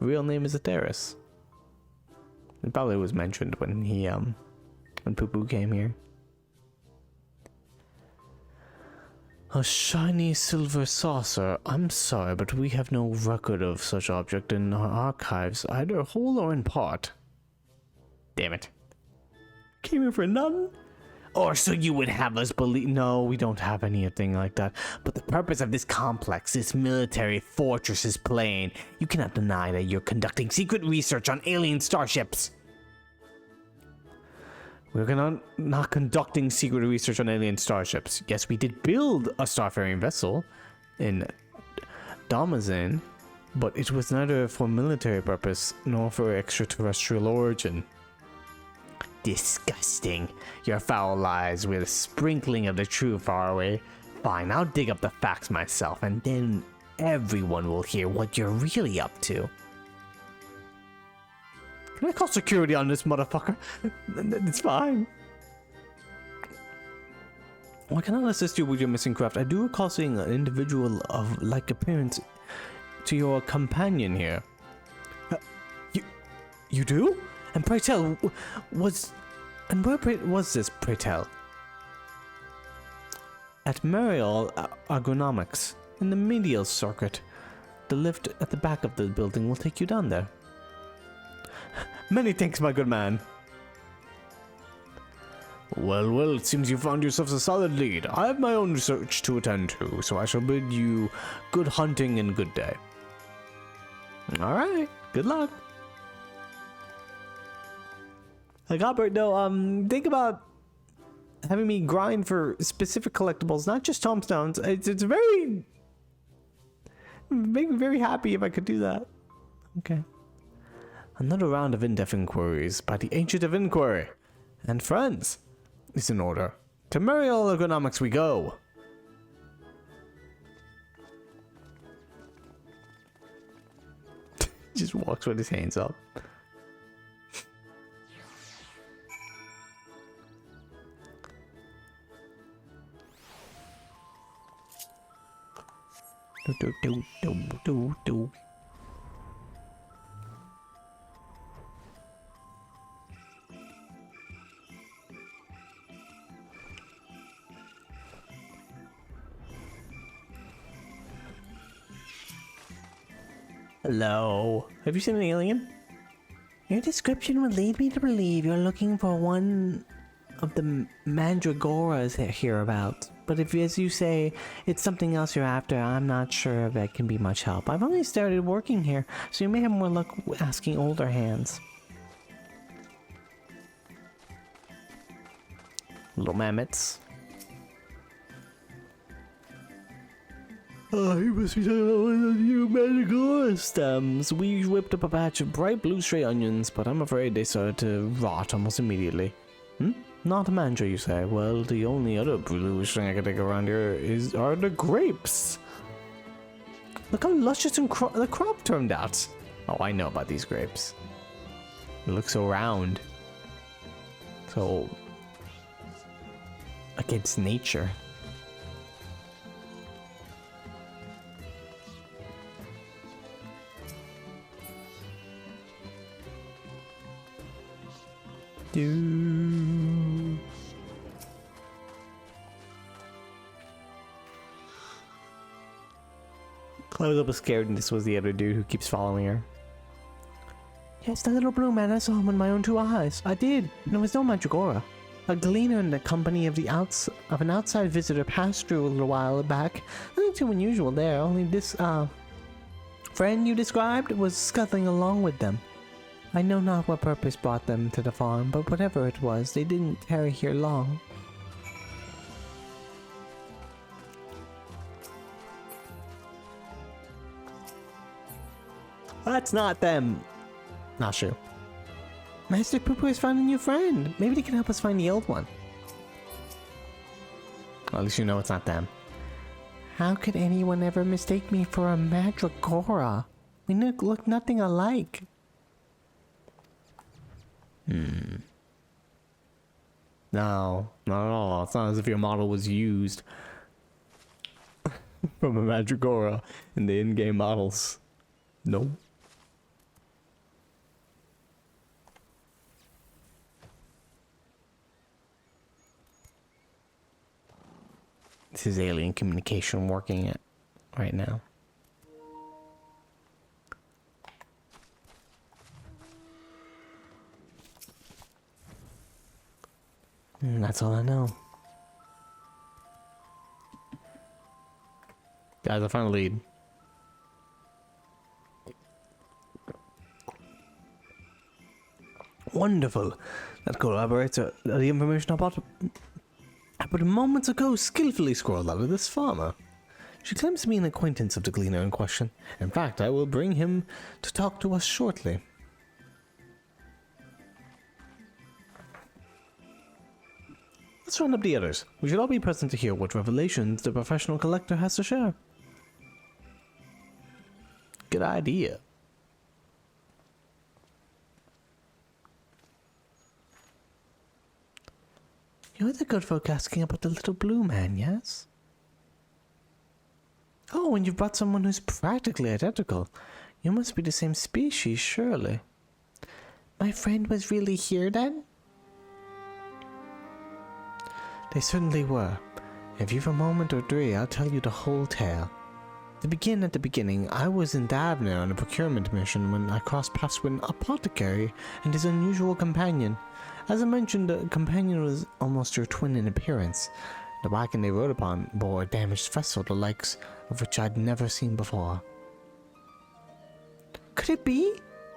real name is Atheris. It probably was mentioned when when Poo-Poo came here. A shiny silver saucer. I'm sorry, but we have no record of such object in our archives, either whole or in part. Damn it. Came here for none? Or so you would have us believe. No, we don't have anything like that. But the purpose of this complex, this military fortress, is plain. You cannot deny that you're conducting secret research on alien starships. We're not conducting secret research on alien starships. Yes, we did build a starfaring vessel in Damazin, but it was neither for military purpose nor for extraterrestrial origin. Disgusting. Your foul lies with a sprinkling of the truth far away. Fine, I'll dig up the facts myself, and then everyone will hear what you're really up to. Can I call security on this motherfucker? It's fine. Why can I assist you with your missing craft? I do recall seeing an individual of like appearance to your companion here. You do? And pray tell, where was this, pray tell? At Mariol Agronomics, in the medial circuit. The lift at the back of the building will take you down there. Many thanks, my good man. Well, it seems you found yourself a solid lead. I have my own research to attend to, so I shall bid you good hunting and good day. Alright, good luck. Like Albert, though, think about having me grind for specific collectibles, not just tombstones. It's very... make me very happy if I could do that. Okay. Another round of in-depth inquiries by the Ancient of Inquiry and friends is in order. To Mariol Ergonomics we go. Just walks with his hands up. Do. Hello. Have you seen an alien? Your description would lead me to believe you're looking for one of the mandragoras hereabouts. But if, as you say, it's something else you're after, I'm not sure if that can be much help. I've only started working here, so you may have more luck asking older hands. Little mammoths. Oh, you must be talking about one of the new mandragora stems. We whipped up a batch of bright blue stray onions, but I'm afraid they started to rot almost immediately. Not a mandra, you say? Well, the only other bluish thing I can take around here are the grapes. Look how luscious and the crop turned out. Oh, I know about these grapes. They look so round. So... against nature. I was a little scared, and this was the other dude who keeps following her. Yes, the little blue man, I saw him with my own two eyes. I did, and it was no mandragora. A gleaner in the company of an outside visitor passed through a little while back. Nothing too unusual there, only this, friend you described was scuttling along with them. I know not what purpose brought them to the farm, but whatever it was, they didn't tarry here long. That's not them. Not sure. Master Poo Poo has found a new friend. Maybe they can help us find the old one. Well, at least you know it's not them. How could anyone ever mistake me for a mandragora? We look nothing alike. No, not at all. It's not as if your model was used from a mandragora in the in-game models. No. This is alien communication working it right now. That's all I know. Guys, I found a lead. Wonderful. That corroborates the information about but moments ago skillfully scrolled out of this farmer. She claims to be an acquaintance of the gleaner in question. In fact, I will bring him to talk to us shortly. Let's round up the others. We should all be present to hear what revelations the professional collector has to share. Good idea. You're the good folk asking about the little blue man, yes? Oh, and you've brought someone who's practically identical. You must be the same species, surely. My friend was really here then? They certainly were. If you've a moment or three, I'll tell you the whole tale. To begin at the beginning, I was in Davner on a procurement mission when I crossed paths with an apothecary and his unusual companion. As I mentioned, the companion was almost your twin in appearance. The wagon they rode upon bore a damaged vessel, the likes of which I'd never seen before. Could it be?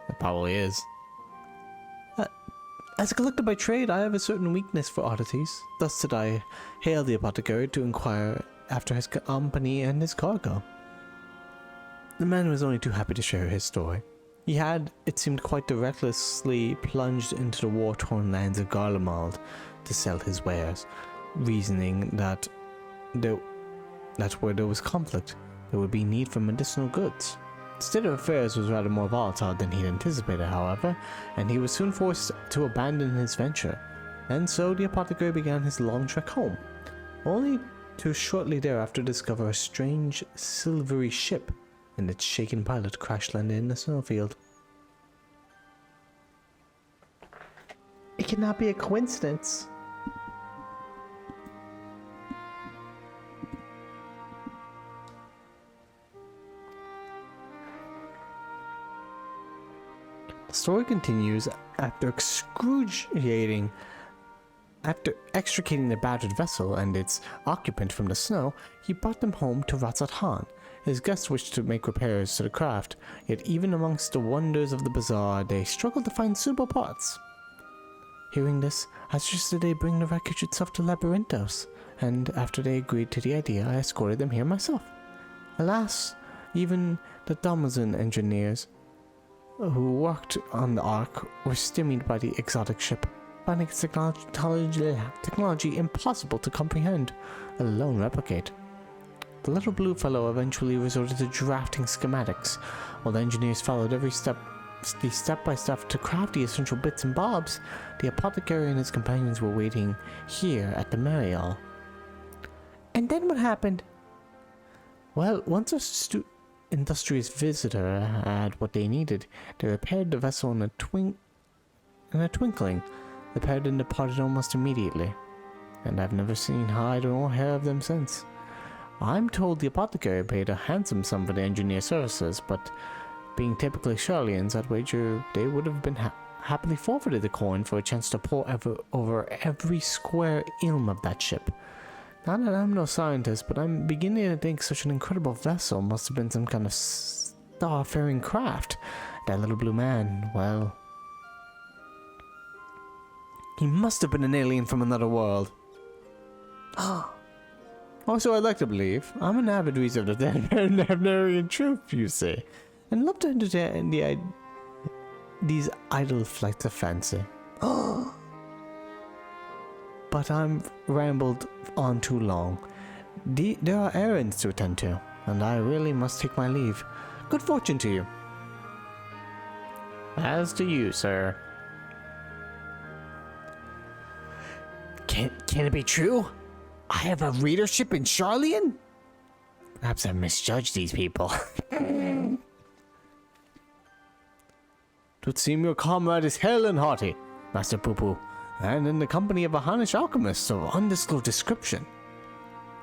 It probably is. As a collector by trade, I have a certain weakness for oddities. Thus did I hail the apothecary to inquire after his company and his cargo. The man was only too happy to share his story. He had, it seemed, quite recklessly plunged into the war-torn lands of Garlemald to sell his wares, reasoning that where there was conflict, there would be need for medicinal goods. The state of affairs was rather more volatile than he'd anticipated, however, and he was soon forced to abandon his venture. And so the apothecary began his long trek home, only to shortly thereafter discover a strange silvery ship and its shaken pilot crash-landed in a snowfield. It cannot be a coincidence. The story continues. After extricating the battered vessel and its occupant from the snow, he brought them home to Ratzathan. His guests wished to make repairs to the craft, yet even amongst the wonders of the bazaar, they struggled to find suitable parts. Hearing this, I suggested they bring the wreckage itself to Labyrinthos, and after they agreed to the idea, I escorted them here myself. Alas, even the Damazin engineers who worked on the Ark were stymied by the exotic ship, finding its technology impossible to comprehend, let alone replicate. The little blue fellow eventually resorted to drafting schematics, while the engineers followed every step by step to craft the essential bits and bobs. The apothecary and his companions were waiting here at the Marial. And then what happened? Well, once a industrious visitor had what they needed, they repaired the vessel in a twinkling. The pair then departed almost immediately, and I've never seen hide or hair of them since. I'm told the apothecary paid a handsome sum for the engineer services, but being typically Charlians, I'd wager they would have been happily forfeited the coin for a chance to pore over every square ilm of that ship. Not that I'm no scientist, but I'm beginning to think such an incredible vessel must have been some kind of starfaring craft. That little blue man, well, he must have been an alien from another world. Also, I'd like to believe I'm an avid reader of the Davnerian truth, you say, and love to entertain these idle flights of fancy. But I'm rambled on too long. There are errands to attend to, and I really must take my leave. Good fortune to you. As to you, sir. Can it be true? I have a readership in Charlian? Perhaps I've misjudged these people. It would seem your comrade is hale and hearty, Master Poo-Poo, and in the company of a Hanish alchemist of undisclosed description.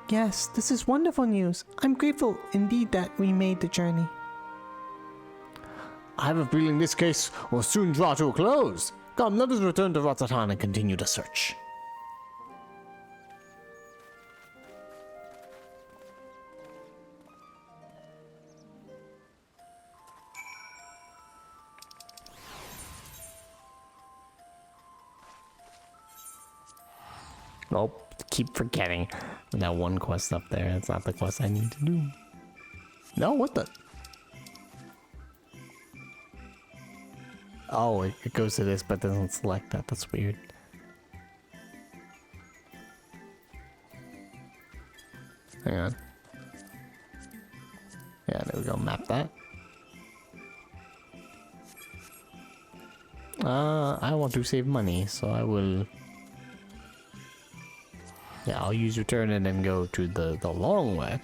Yes, this is wonderful news. I'm grateful indeed that we made the journey. I have a feeling this case will soon draw to a close. Come, let us return to Ratzathan and continue the search. Nope, keep forgetting. That one quest up there, it's not the quest I need to do. No, what the? Oh, it goes to this but doesn't select that. That's weird. Hang on. Yeah, there we go. Map that. I want to save money, so I will... Yeah, I'll use return and then go to the long way.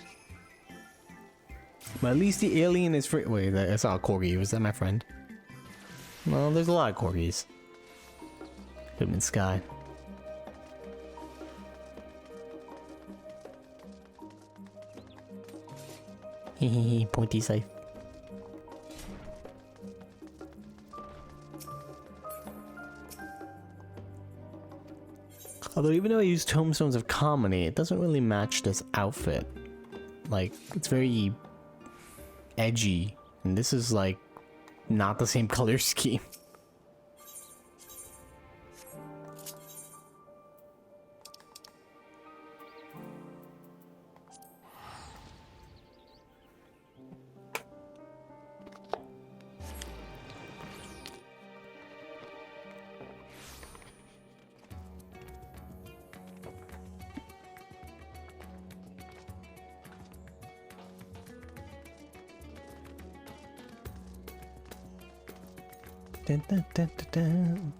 But at least the alien is free. Wait, I saw a corgi. Was that my friend? Well, there's a lot of corgis. Put him in sky. Hehehe, pointy scythe. Although even though I used tombstones of comedy, it doesn't really match this outfit. Like, it's very edgy, and this is like not the same color scheme. Dun, dun, dun, dun, dun.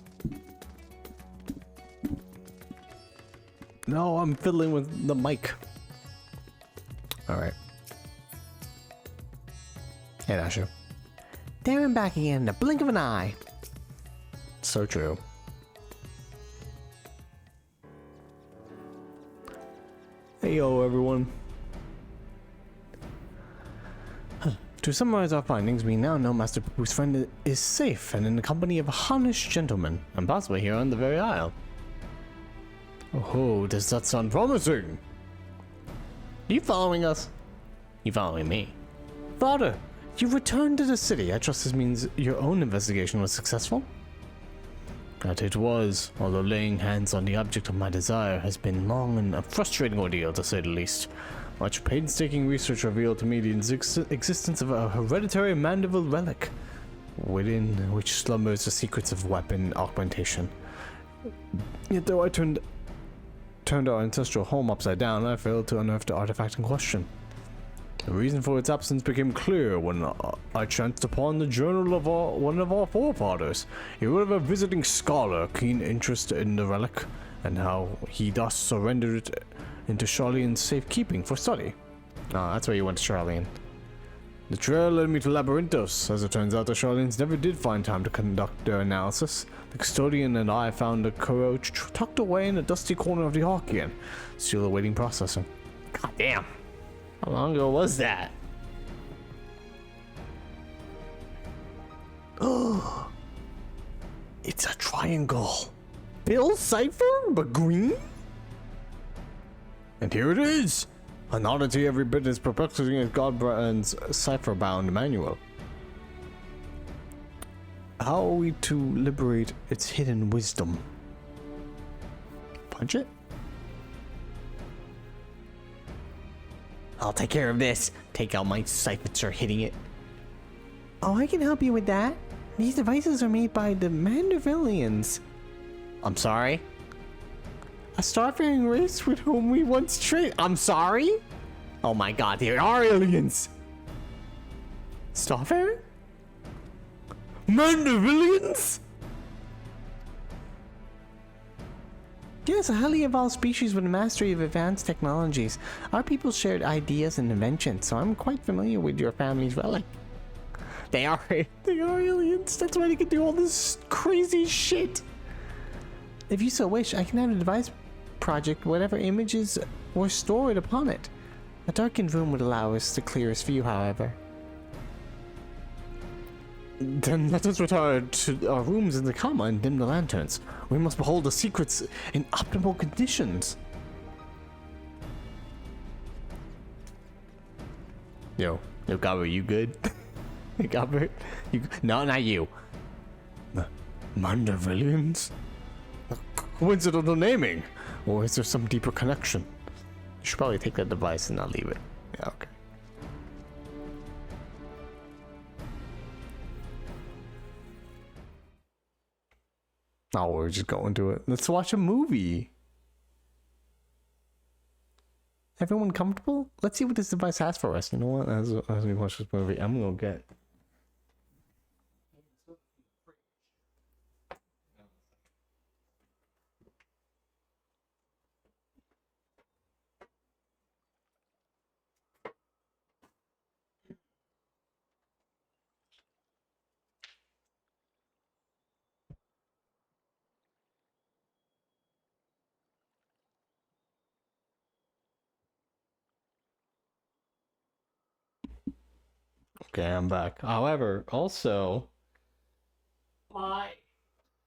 No, I'm fiddling with the mic. Alright. Hey, Asher. There I'm back again in the blink of an eye. So true. Hey, yo, everyone. To summarize our findings, we now know Master Poo's friend is safe and in the company of a harnessed gentleman, and possibly here on the very isle. Oh, does that sound promising? Are you following us? You following me? Father, you returned to the city. I trust this means your own investigation was successful? That it was, although laying hands on the object of my desire has been long and a frustrating ordeal, to say the least. Much painstaking research revealed to me the existence of a hereditary mandible relic, within which slumbers the secrets of weapon augmentation. Yet though I turned our ancestral home upside down, I failed to unearth the artifact in question. The reason for its absence became clear when I chanced upon the journal of one of our forefathers. He wrote of a visiting scholar, keen interest in the relic, and how he thus surrendered it into Charlene's safekeeping for study. Ah, that's where you went to Charlene. The trail led me to Labyrinthos. As it turns out, the Charlenes never did find time to conduct their analysis. The custodian and I found the coach tucked away in a dusty corner of the Archean, still awaiting processing. God damn. How long ago was that? Oh, it's a triangle. Bill Cipher, but green? And here it is! An oddity every bit as perplexing as Godbrand's cipher-bound manual. How are we to liberate its hidden wisdom? Punch it? I'll take care of this. Take out my scythe for hitting it. Oh, I can help you with that. These devices are made by the Mandervillians. I'm sorry? A starfaring race with whom we once traded. I'm sorry? Oh my god, they are aliens! Starfaring? Mandervillians? Yes, a highly evolved species with a mastery of advanced technologies. Our people shared ideas and inventions, so I'm quite familiar with your family's relic. They are aliens. That's why they can do all this crazy shit. If you so wish, I can have the device project whatever images were stored upon it. A darkened room would allow us the clearest view, however. Then let us retire to our rooms in the comma and dim the lanterns. We must behold the secrets in optimal conditions. Yo, Gabber, you good? Gabber? No, not you. Mandervillians? Coincidental naming? Or is there some deeper connection? You should probably take that device and not leave it. Yeah, okay. Oh, we're just going to it. Let's watch a movie. Everyone comfortable? Let's see what this device has for us. You know what? As we watch this movie, I'm gonna get... Okay, I'm back. However, also, my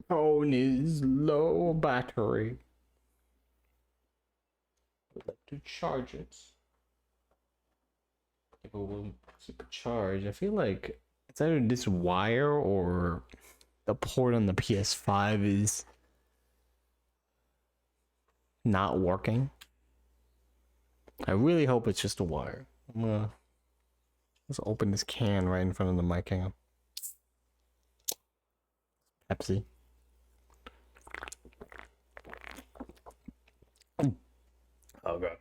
phone is low battery. I'd like to charge it. If it will supercharge, I feel like it's either this wire or the port on the PS5 is not working. I really hope it's just a wire. I'm gonna let's open this can right in front of the mic. Hang on. Pepsi. Oh god.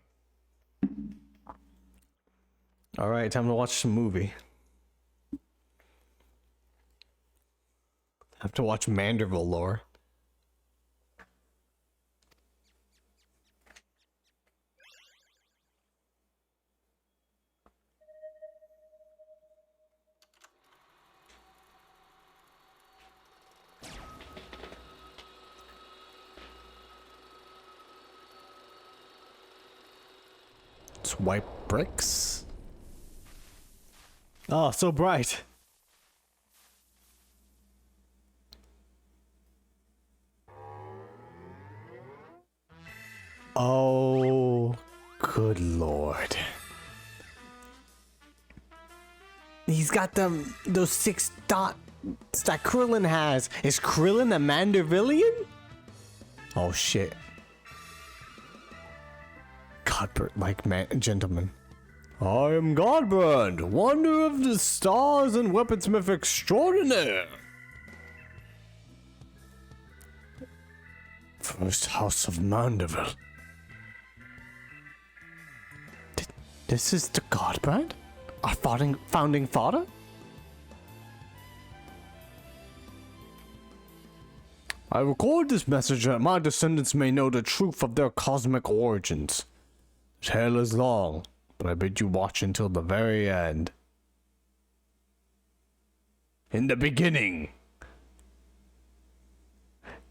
All right, time to watch some movie. Have to watch Manderville lore. Swipe bricks. Oh, so bright. Oh, good lord. He's got those 6 dots that Krillin has. Is Krillin a Mandervillian? Oh shit. Godbert-like gentleman. I am Godbrand, wonder of the stars and weaponsmith extraordinaire. First House of Mandeville. This is the Godbrand? Our founding father? I record this message that my descendants may know the truth of their cosmic origins. The tale is long, but I bid you watch until the very end. In the beginning.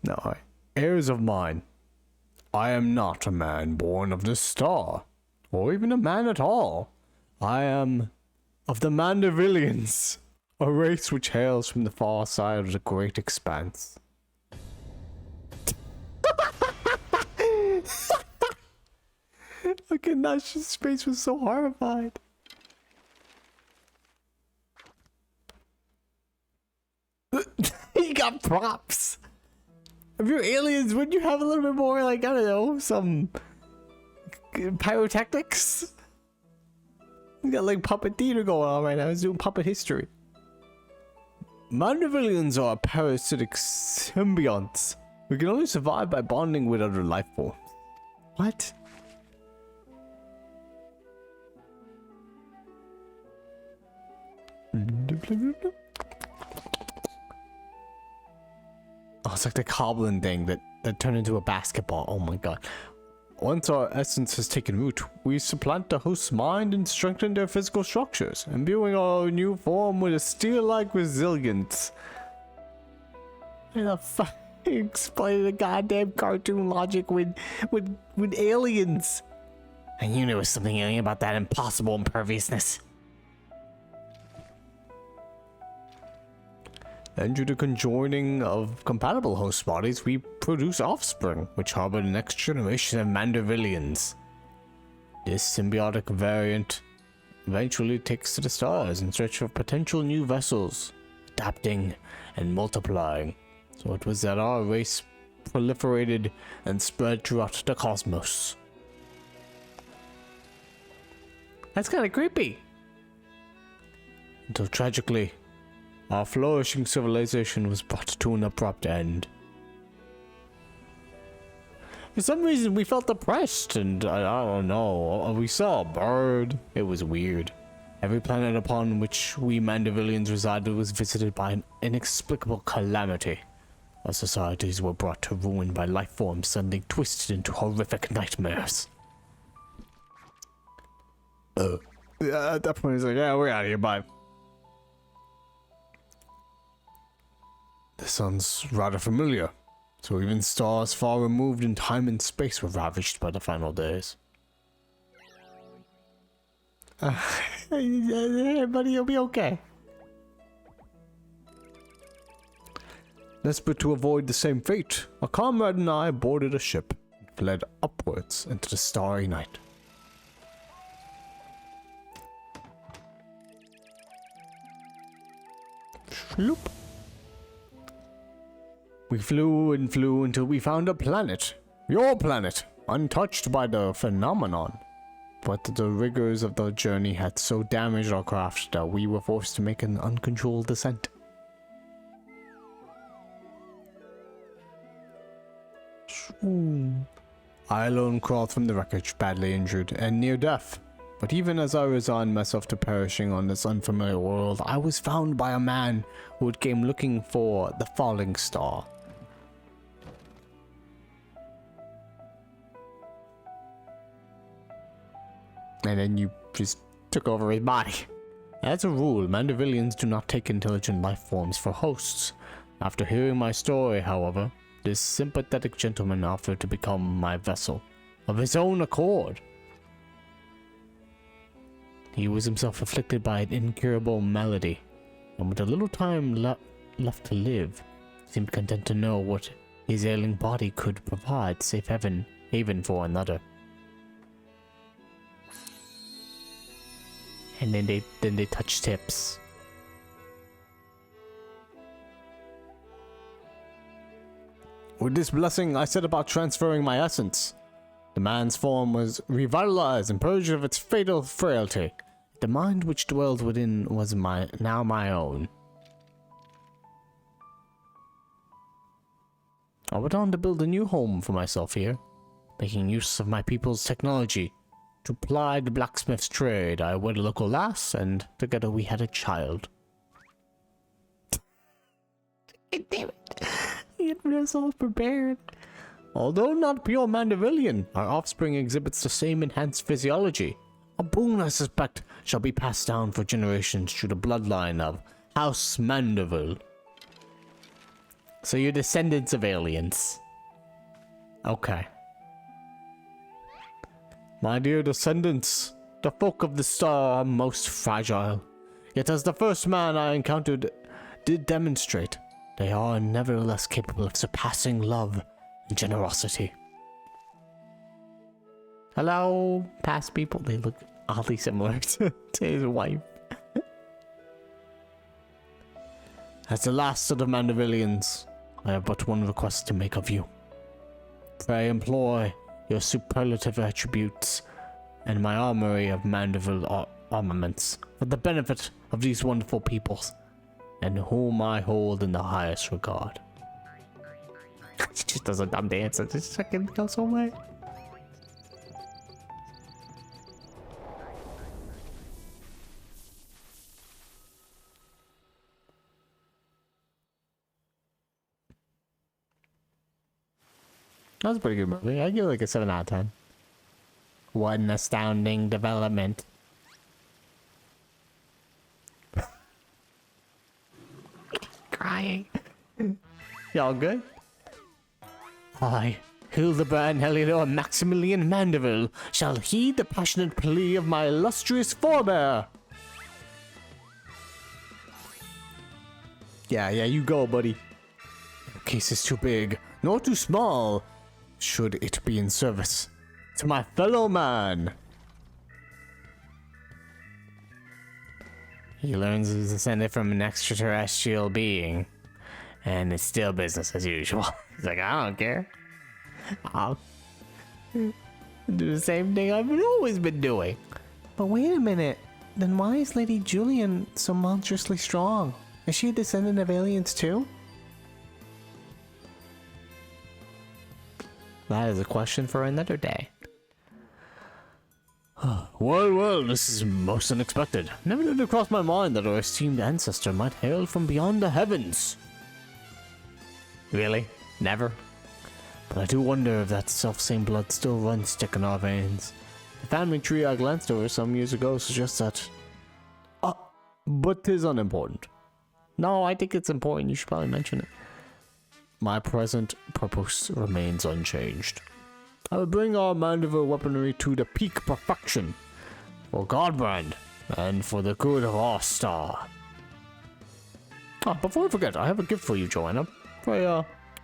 No, heirs of mine, I am not a man born of this star, or even a man at all. I am of the Mandervillians, a race which hails from the far side of the great expanse. Look at Nash's face was so horrified. He got props. If you're aliens, wouldn't you have a little bit more, like, I don't know, some pyrotechnics? He's got like puppet theater going on right now. He's doing puppet history. Mandervillians are parasitic symbionts. We can only survive by bonding with other life forms. What? Oh, it's like the Goblin thing that turned into a basketball. Oh my god. Once our essence has taken root, we supplant the host's mind and strengthen their physical structures, imbuing our new form with a steel-like resilience. Why the fuck explain the goddamn cartoon logic with aliens? I knew there was something alien about that impossible imperviousness. And due to conjoining of compatible host bodies, we produce offspring, which harbor the next generation of Mandervillians. This symbiotic variant eventually takes to the stars in search of potential new vessels, adapting and multiplying. So it was that our race proliferated and spread throughout the cosmos. That's kind of creepy. Until tragically, our flourishing civilization was brought to an abrupt end. For some reason, we felt depressed, and I don't know, we saw a bird. It was weird. Every planet upon which we Mandervillians resided was visited by an inexplicable calamity. Our societies were brought to ruin by life forms suddenly twisted into horrific nightmares. At that point, he's like, yeah, we're out of here, bye. This sounds rather familiar. So even stars far removed in time and space were ravaged by the final days. Hey, buddy, you'll be okay. Desperate to avoid the same fate, a comrade and I boarded a ship and fled upwards into the starry night. Sloop. We flew and flew until we found a planet. Your planet, untouched by the phenomenon. But the rigors of the journey had so damaged our craft that we were forced to make an uncontrolled descent. I alone crawled from the wreckage, badly injured and near death. But even as I resigned myself to perishing on this unfamiliar world, I was found by a man who came looking for the falling star. And then you just took over his body. As a rule, Mandavillians do not take intelligent life forms for hosts. After hearing my story, however, this sympathetic gentleman offered to become my vessel, of his own accord. He was himself afflicted by an incurable malady, and with a little time left to live, seemed content to know what his ailing body could provide safe haven for another. And then they touch tips. With this blessing, I set about transferring my essence. The man's form was revitalized and purged of its fatal frailty. The mind which dwelled within was now my own. I went on to build a new home for myself here, making use of my people's technology. To ply the blacksmith's trade, I wed a local lass, and together we had a child. Damn it. He had us all prepared. Although not pure Mandavillian, our offspring exhibits the same enhanced physiology. A boon, I suspect, shall be passed down for generations through the bloodline of House Mandeville. So you're descendants of aliens. Okay. My dear descendants, the folk of the star are most fragile. Yet as the first man I encountered did demonstrate, they are nevertheless capable of surpassing love and generosity. Hello, past people. They look oddly similar to his wife. As the last of the Mandavillians, I have but one request to make of you. Pray employ your superlative attributes and my armory of Mandeville armaments for the benefit of these wonderful peoples, and whom I hold in the highest regard. She just does a dumb dance and just fucking goes away. That was a pretty good movie. I give it like a 7 out of 10. What an astounding development. Crying. Y'all good? I, Hildibrand Heliodor Maximilian Mandeville, shall heed the passionate plea of my illustrious forebear. Yeah, you go, buddy. No case is too big, nor too small, should it be in service to my fellow man. He learns he's descended from an extraterrestrial being, and it's still business as usual. He's like, I don't care. I'll do the same thing I've always been doing. But wait a minute. Then why is Lady Julian so monstrously strong? Is she a descendant of aliens too? That is a question for another day. Well, this is most unexpected. Never did it cross my mind that our esteemed ancestor might hail from beyond the heavens. Really? Never? But I do wonder if that self-same blood still runs thick in our veins. The family tree I glanced over some years ago suggests that... but 'tis unimportant. No, I think it's important. You should probably mention it. My present purpose remains unchanged. I will bring our Mandeville weaponry to the peak perfection. For Godbrand, And for the good of our star. Ah, before I forget, I have a gift for you, Joanna. Pray,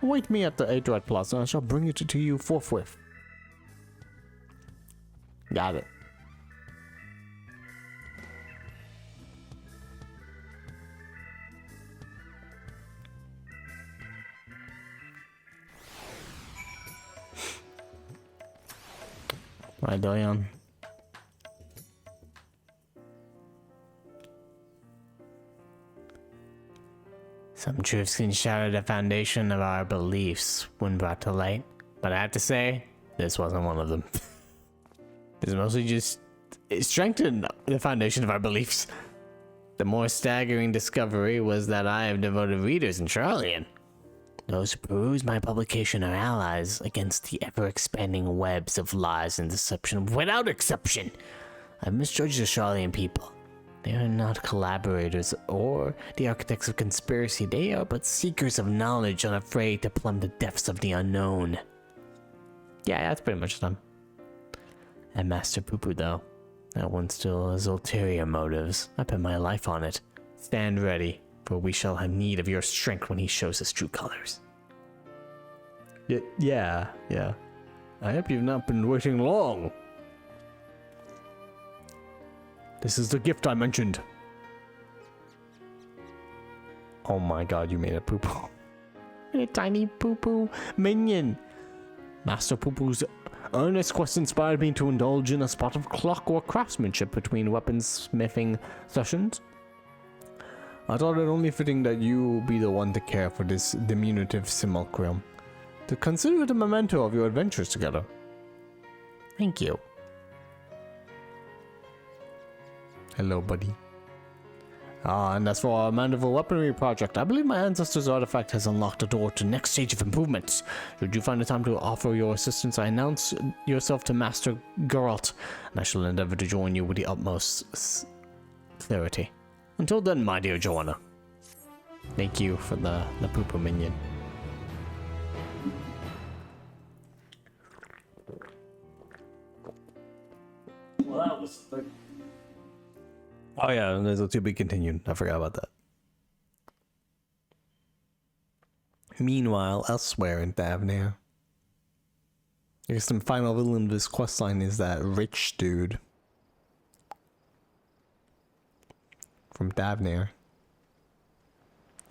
await me at the Adroit Plaza, and I shall bring it to you forthwith. Got it. Right, Diane. Some truths can shatter the foundation of our beliefs when brought to light, but I have to say, this wasn't one of them. It's mostly just it strengthened the foundation of our beliefs. The more staggering discovery was that I have devoted readers in Charlian. Those who peruse my publication are allies against the ever-expanding webs of lies and deception without exception. I've misjudged the Charlian people. They are not collaborators or the architects of conspiracy. They are but seekers of knowledge, unafraid to plumb the depths of the unknown. Yeah, that's pretty much them. And Master Poo-Poo, though, that one still has ulterior motives. I put my life on it. Stand ready, for we shall have need of your strength when he shows his true colors. Yeah. I hope you've not been waiting long. This is the gift I mentioned. Oh my god, you made a poo-poo. A tiny poo-poo minion. Master Poo-Poo's earnest quest inspired me to indulge in a spot of clockwork craftsmanship between weaponsmithing sessions. I thought it only fitting that you be the one to care for this diminutive simulacrum, to consider it a memento of your adventures together. Thank you. Hello, buddy. And as for our Mandeville weaponry project, I believe my ancestor's artifact has unlocked the door to the next stage of improvements. Should you find the time to offer your assistance, I announce yourself to Master Geralt, and I shall endeavor to join you with the utmost clarity. Until then, my dear Joanna. Thank you for the poo-poo minion. Well, that was... Oh yeah, there's a to be continued. I forgot about that. Meanwhile, elsewhere in Davnir, I guess the final villain of this questline is that rich dude from Davnir.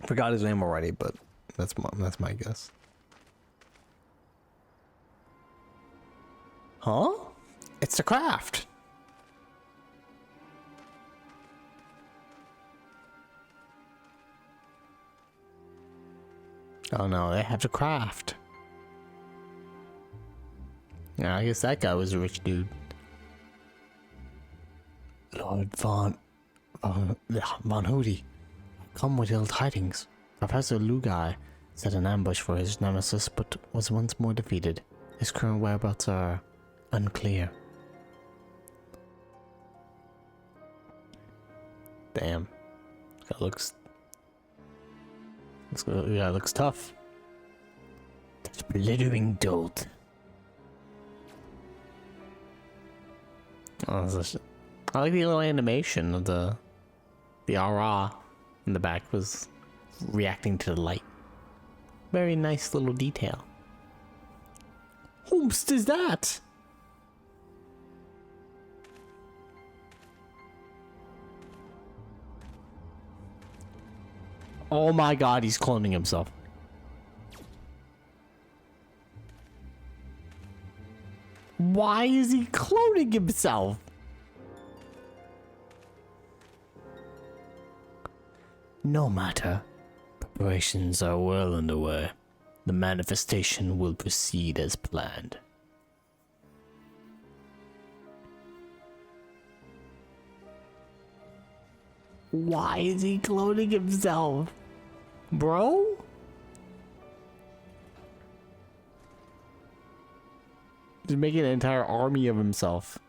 Forgot his name already, but that's my guess. Huh? It's the craft. Oh no, they have to craft. Yeah, I guess that guy was a rich dude. Lord Von Hooty, come with ill tidings. Professor Lugai set an ambush for his nemesis, but was once more defeated. His current whereabouts are unclear. Damn. That looks tough. That blithering dolt. Oh, I like the little animation of the aura in the back was reacting to the light. Very nice little detail. Whomst is that? Oh my god, he's cloning himself. Why is he cloning himself? No matter. Preparations are well underway. The manifestation will proceed as planned. Why is he cloning himself? Bro? He's making an entire army of himself.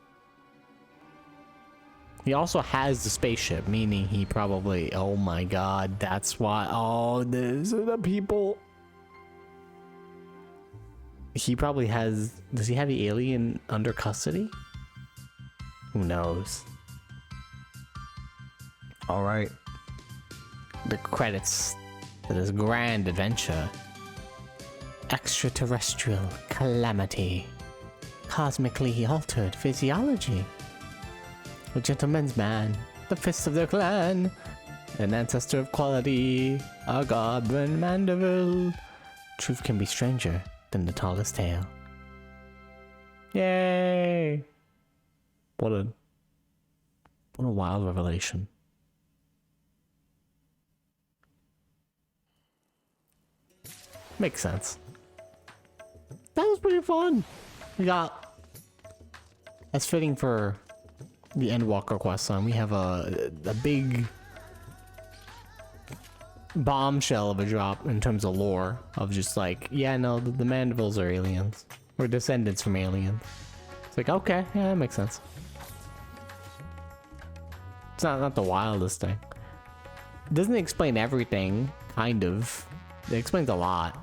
He also has the spaceship, meaning he probably... Oh my god, that's why... Oh, these are the people... He probably has... Does he have the alien under custody? Who knows? Alright. The credits to this grand adventure. Extraterrestrial calamity. Cosmically altered physiology. A gentleman's man. The fist of their clan. An ancestor of quality. A goblin Mandeville. Truth can be stranger than the tallest tale. Yay! What a wild revelation. Makes sense. That was pretty fun. We got, that's fitting for the Endwalker quest line. We have a big bombshell of a drop in terms of lore of just like, yeah, no, the Mandibles are aliens. Or descendants from aliens. It's like, okay, yeah, that makes sense. It's not the wildest thing. It doesn't explain everything, kind of. It explains a lot.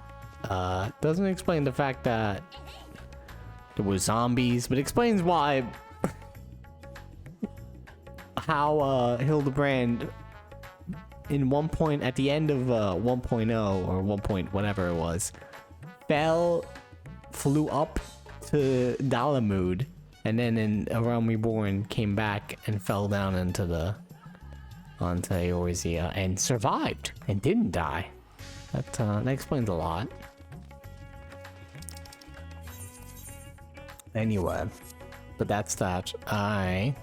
Doesn't explain the fact that there were zombies, but explains why how Hildibrand in one point at the end of 1.0 or 1 point whatever it was flew up to Dalamud and then in A Realm Reborn came back and fell down into onto Eorzea and survived and didn't die. That explains a lot. Anyway, but that's that. I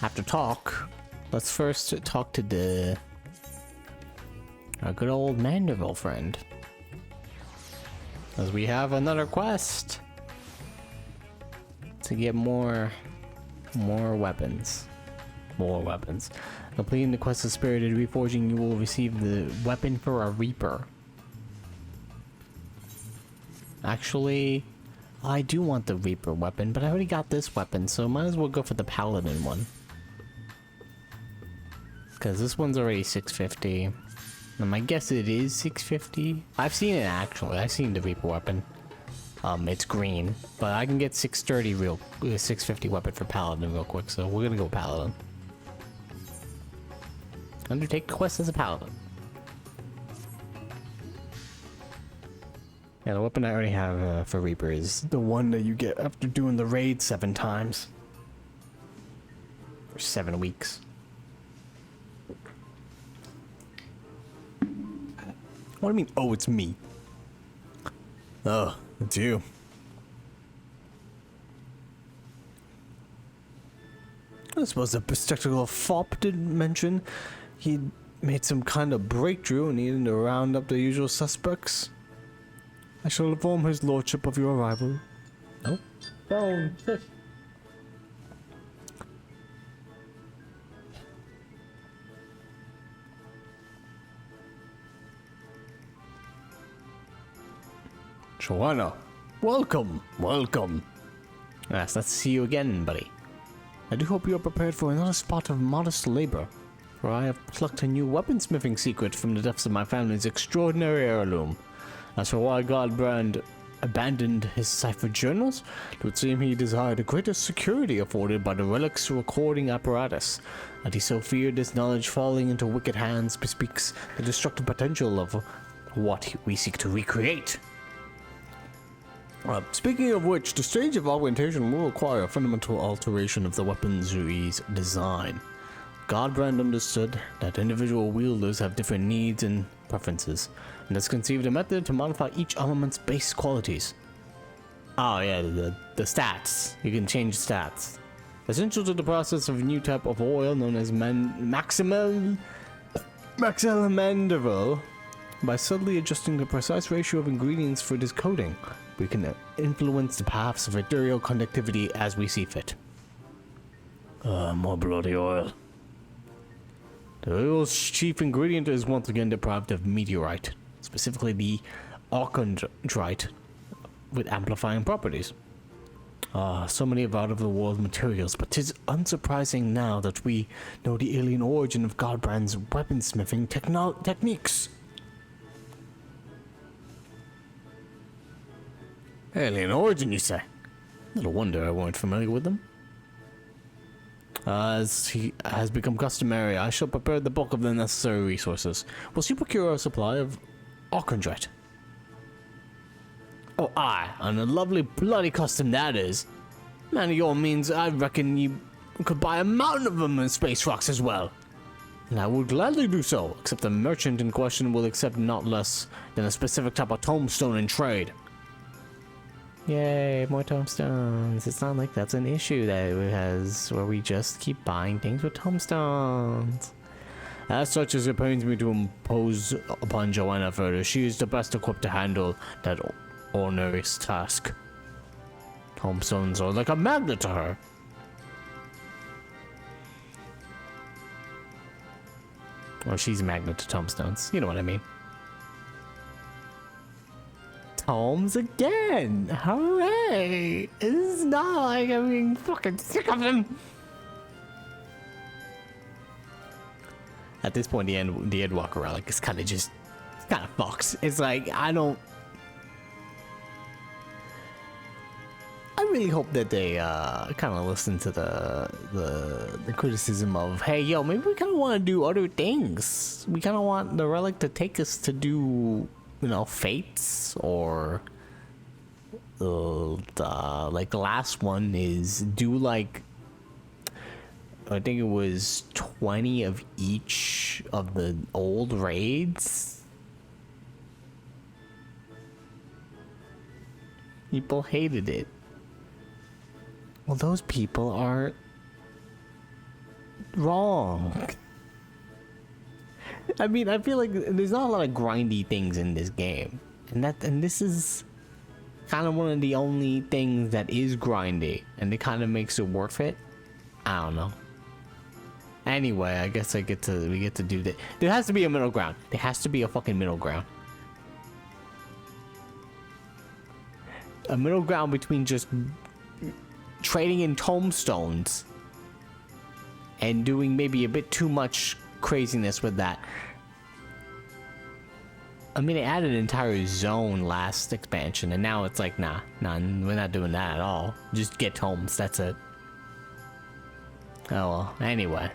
have to talk. Let's first talk to our good old Mandeville friend. As we have another quest to get more weapons. More weapons. Completing the quest of Spirited Reforging, you will receive the weapon for a Reaper. Actually, I do want the Reaper weapon, but I already got this weapon, so might as well go for the Paladin one. Because this one's already 650. And I guess it is 650. I've seen it actually. I've seen the Reaper weapon. It's green, but I can get 630 650 weapon for Paladin real quick, so we're gonna go Paladin. Undertake the quest as a Paladin. Yeah, the weapon I already have for Reaper is the one that you get after doing the raid 7 times. For 7 weeks. What do you mean, oh, it's me? Oh, it's you. I suppose the bespectacled fop didn't mention he'd made some kind of breakthrough and needed to round up the usual suspects. I shall inform his lordship of your arrival. Oh. Phone. Joanna, welcome. Yes, let's see you again, buddy. I do hope you are prepared for another spot of modest labor, for I have plucked a new weaponsmithing secret from the depths of my family's extraordinary heirloom. As for why Hildibrand abandoned his ciphered journals, it would seem he desired a greater security afforded by the relic's recording apparatus, and he so feared this knowledge falling into wicked hands bespeaks the destructive potential of what we seek to recreate. Speaking of which, the stage of augmentation will require a fundamental alteration of the weaponry's design. Hildibrand understood that individual wielders have different needs and preferences, and has conceived a method to modify each element's base qualities. Oh yeah, the stats. You can change stats. Essential to the process of a new type of oil known as Maximum Mandeville. By subtly adjusting the precise ratio of ingredients for this coating, we can influence the paths of ethereal conductivity as we see fit. More bloody oil. The oil's chief ingredient is once again deprived of meteorite, specifically the archondrite, with amplifying properties. So many of out-of-the-world materials, but 'tis unsurprising now that we know the alien origin of Hildibrand's weaponsmithing techniques. Alien origin, you say? Little wonder I weren't familiar with them. As he has become customary, I shall prepare the bulk of the necessary resources. Will you procure a supply of Archondrite? Oh, aye, and a lovely bloody custom that is. Man of your means, I reckon you could buy a mountain of them in space rocks as well. And I would gladly do so, except the merchant in question will accept not less than a specific type of tombstone in trade. Yay, more tombstones. It's not like that's an issue that it has, where we just keep buying things with tombstones. As such, it pains me to impose upon Joanna further. She is the best equipped to handle that onerous task. Tombstones are like a magnet to her. Or she's a magnet to tombstones. You know what I mean. Tomes again! Hooray! It's not like I'm being fucking sick of them! At this point, the Endwalker relic is kind of fucks. It's like, I really hope that they kind of listen to the criticism of, hey, yo, maybe we kind of want to do other things. We kind of want the relic to take us to do, you know, fates, or like the last one is do like, I think it was 20 of each of the old raids. People hated it. Well, those people are wrong. I mean, I feel like there's not a lot of grindy things in this game, and this is kind of one of the only things that is grindy, and it kind of makes it worth it. I don't know. Anyway, I guess we get to do that. There has to be a middle ground. There has to be a fucking middle ground. A middle ground between just trading in tombstones and doing maybe a bit too much craziness with that. I mean, they added an entire zone last expansion, and now it's like, nah, we're not doing that at all. Just get tomes, that's it. Oh well, anyway.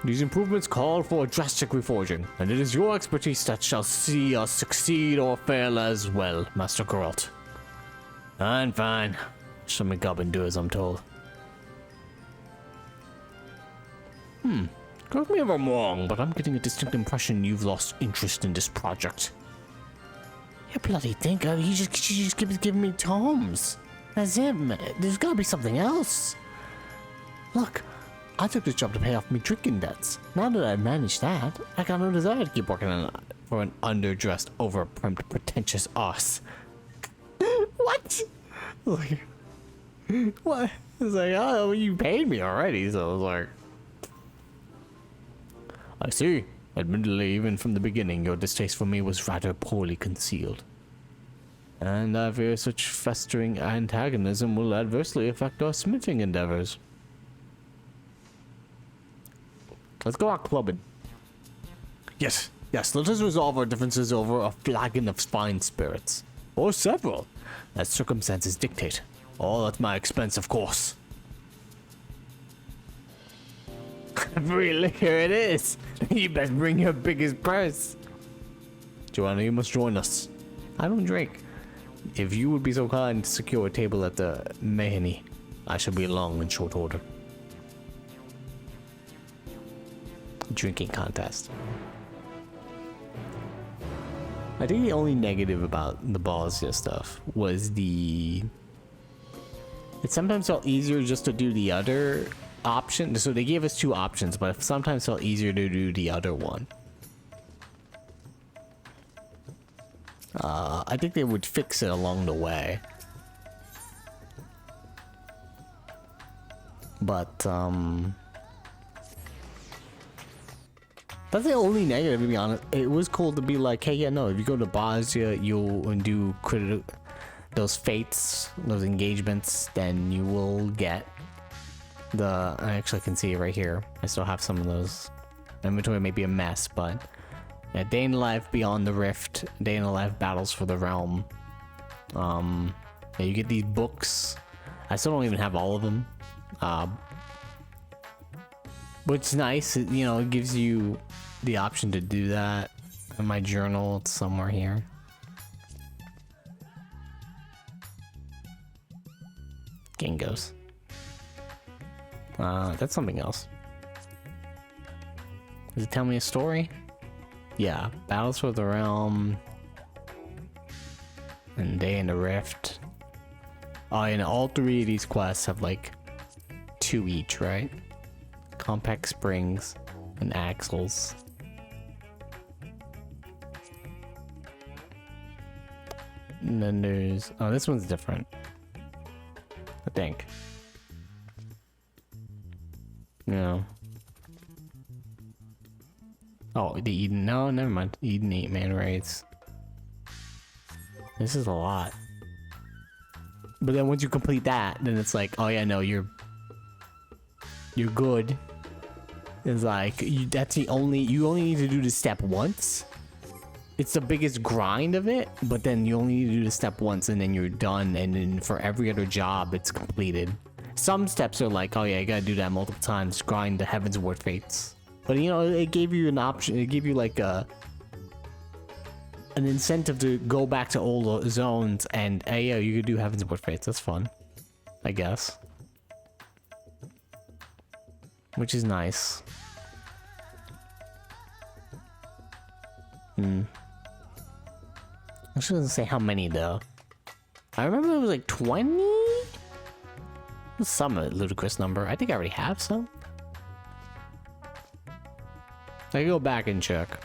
These improvements call for a drastic reforging, and it is your expertise that shall see us succeed or fail as well, Master Geralt. Fine, fine. Shall make up and do as I'm told. Correct me if I'm wrong, but I'm getting a distinct impression you've lost interest in this project. You bloody thinker, he just keeps giving me tomes. That's it, man. There's gotta be something else. Look, I took this job to pay off me drinking debts. Now that I've managed that, I got no desire to keep working on for an underdressed, overprimed, pretentious ass. What? Like, what? It's like, oh, you paid me already, so I was like, I see. Admittedly, even from the beginning, your distaste for me was rather poorly concealed. And I fear such festering antagonism will adversely affect our smithing endeavors. Let's go out clubbing. Yes, let us resolve our differences over a flagon of fine spirits. Or several, as circumstances dictate. All at my expense, of course. Free liquor it is. You best bring your biggest purse. Joanna, you must join us. I don't drink. If you would be so kind to secure a table at the Mahoney, I shall be along in short order. Drinking contest. I think the only negative about the Ballsia stuff was it sometimes felt easier just to do the other option. So they gave us two options, but it sometimes felt easier to do the other one. I think they would fix it along the way. But, that's the only negative, to be honest. It was cool to be like, hey, yeah, no, if you go to Bosnia, you'll do those fates, those engagements, then you will get I actually can see it right here. I still have some of those. Inventory may be a mess, but yeah, Day in the Life Beyond the Rift, Day in the Life Battles for the Realm. Yeah, you get these books. I still don't even have all of them. Which is nice. You know, it gives you the option to do that. In my journal, it's somewhere here. Gingos. That's something else. Does it tell me a story? Yeah, Battles for the Realm. And Day in the Rift. Oh, and all three of these quests have like 2 each, right? Compact Springs and Axles. And then there's... Oh, this one's different. I think. No. Oh, the Eden... No, never mind. Eden 8-man raids. This is a lot. But then once you complete that, then it's like, oh yeah, no, you're good. It's like, that's the only... You only need to do this step once. It's the biggest grind of it, but then you only need to do the step once and then you're done, and then for every other job it's completed. Some steps are like, oh yeah, you gotta do that multiple times, grind the Heavensward Fates. But you know, it gave you an option, it gave you like an incentive to go back to old zones, and hey, yeah, you could do Heavensward Fates, that's fun. I guess. Which is nice. I shouldn't say how many though. I remember it was like 20? Some ludicrous number. I think I already have some. I go back and check.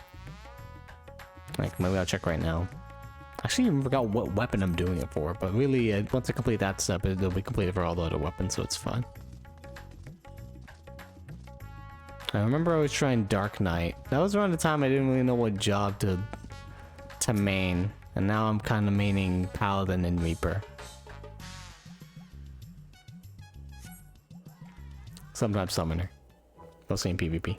Like, maybe I'll check right now. Actually, I forgot what weapon I'm doing it for, but really, once I complete that step, it'll be completed for all the other weapons, so it's fine. I remember I was trying Dark Knight. That was around the time I didn't really know what job to main. And now I'm kind of maining Paladin and Reaper. Sometimes Summoner. Mostly in PvP.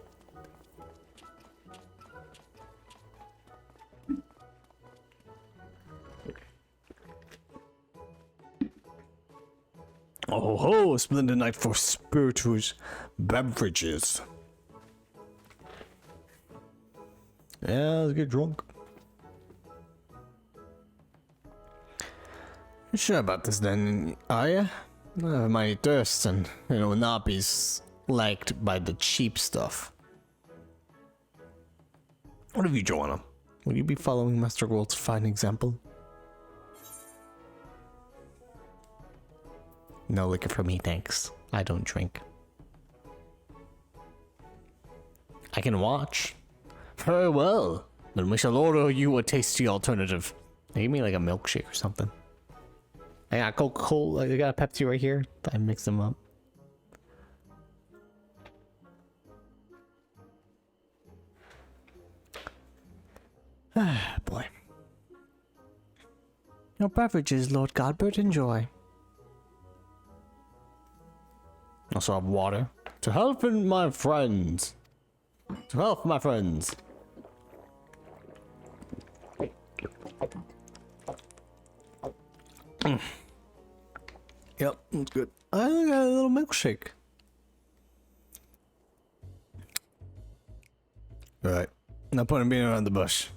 Oh ho! Splendid night for spirituous beverages. Yeah, let's get drunk. Sure about this then, are ya? My thirst and, you know, not be liked by the cheap stuff. What have you, Joanna? Will you be following Master Gold's fine example? No liquor for me, thanks. I don't drink. I can watch. Very well. Then we shall order you a tasty alternative. Give me like a milkshake or something. I got Coca-Cola, I got a Pepsi right here. I mixed them up. Ah, boy. Your beverages, Lord Godbert, enjoy. Also have water. To help my friends. To help my friends. Yep, that's good. I got a little milkshake. Alright, no point in being around the bush.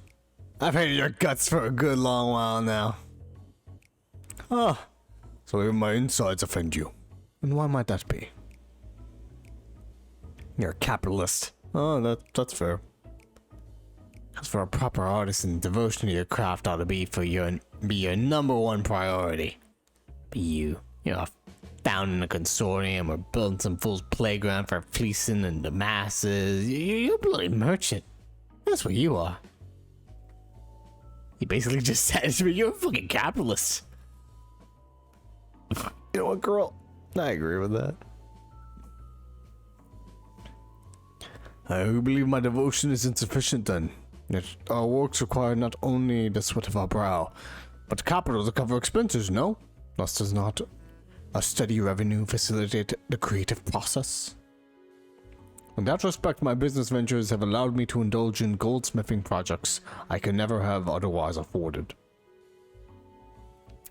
I've hated your guts for a good long while now. Ah, so even my insides offend you. And why might that be? You're a capitalist. Oh, that's fair. Because for a proper artisan, devotion to your craft ought to be your #1 priority. But you're founding a consortium or building some fool's playground for fleecing and the masses. You're a bloody merchant. That's what you are. He basically just said to me, you're a fucking capitalist. You know what, girl? I agree with that. I believe my devotion is insufficient then. Yet our works require not only the sweat of our brow, but capital to cover expenses, no? Thus does not a steady revenue facilitate the creative process? In that respect, my business ventures have allowed me to indulge in goldsmithing projects I could never have otherwise afforded.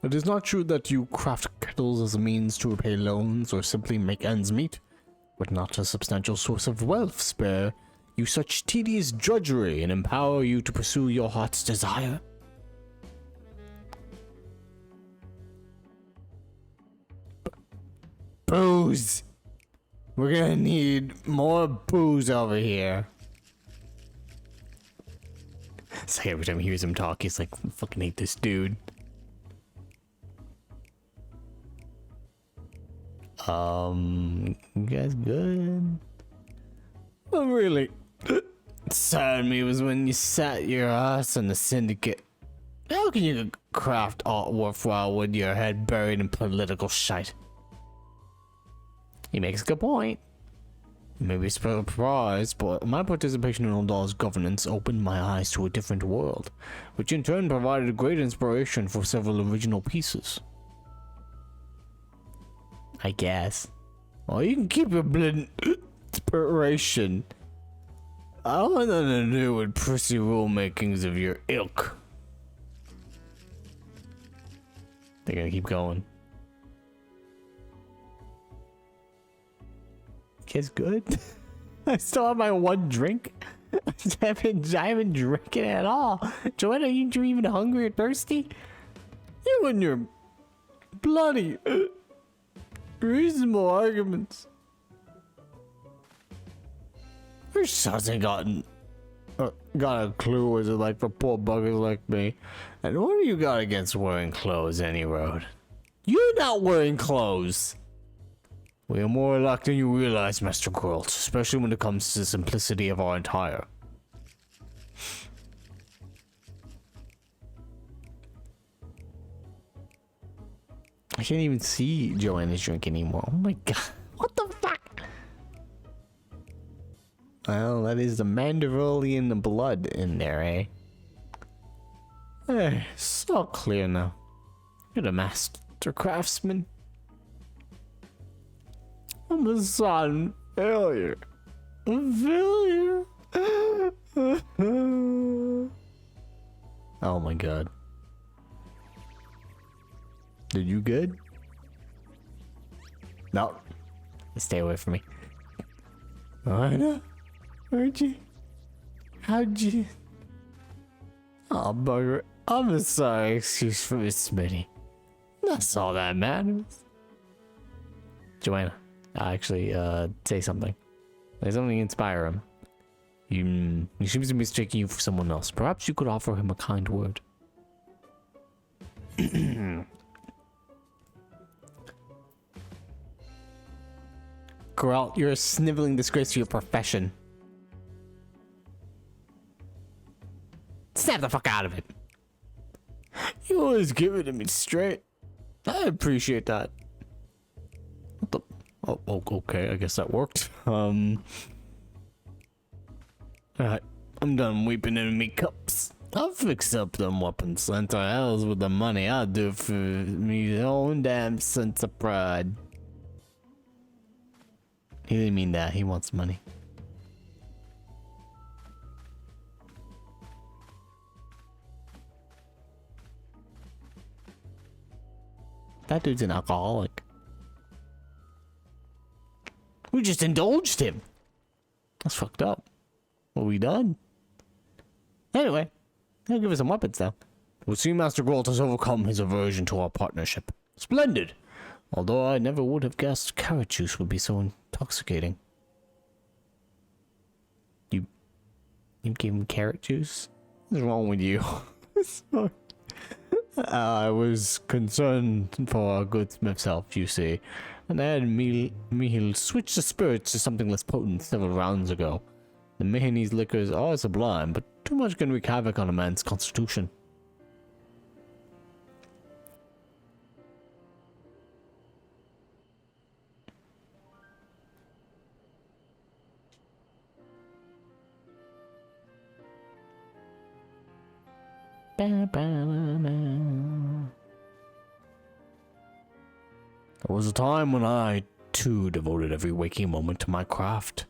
It is not true that you craft kettles as a means to repay loans or simply make ends meet, but not a substantial source of wealth spare you such tedious drudgery and empower you to pursue your heart's desire. Booze! We're gonna need more booze over here. It's like every time he hears him talk, he's like, I fucking hate this dude. You guys good? What really saddened me was when you sat your ass on the syndicate. How can you craft art worthwhile with your head buried in political shite? He makes a good point. Maybe surprised, but my participation in Oldall's governance opened my eyes to a different world, which in turn provided great inspiration for several original pieces. I guess. Well, you can keep your blood inspiration. I want nothing to do with prissy rulemakings of your ilk. They're gonna keep going. Kids good? I still have my one drink. I haven't drinking at all. Joanna, are you even hungry or thirsty? You and your bloody reasonable arguments. Your sons ain't got a clue what it's like for poor buggers like me. And what do you got against wearing clothes any road? You're not wearing clothes. We are more alike than you realize, Master Geralt, especially when it comes to the simplicity of our attire. I can't even see Joanna's drink anymore. Oh my god. What the fuck? Well, that is the Mandarillian blood in there, eh? It's all clear now. You're the master craftsman. I'm a sodden failure. A failure. Oh my god. Did you good? No. Stay away from me. I know. Heard you? How'd you? Oh, bugger. I'm a sorry excuse for Miss Smitty. That's all that matters. Joanna, actually, say something. There's something to inspire him. He seems to be mistaking you for someone else. Perhaps you could offer him a kind word. Geralt, you're a sniveling disgrace to your profession. Snap the fuck out of it. You always give it to me straight. I appreciate that. What the? Oh, okay. I guess that worked. Alright. I'm done weeping in me cups. I'll fix up them weapons. Enter hells with the money. I'll do it for me own damn sense of pride. He didn't mean that. He wants money. That dude's an alcoholic. We just indulged him. That's fucked up. What we done? Anyway, he'll give us some weapons now. We'll see Master Geralt has overcome his aversion to our partnership. Splendid! Although I never would have guessed carrot juice would be so intoxicating. You gave him carrot juice? What's wrong with you? I was concerned for our good smith's health, you see, and I had Mihil switch the spirits to something less potent several rounds ago. The Mihanese liquors are sublime, but too much can wreak havoc on a man's constitution. There was a time when I, too, devoted every waking moment to my craft.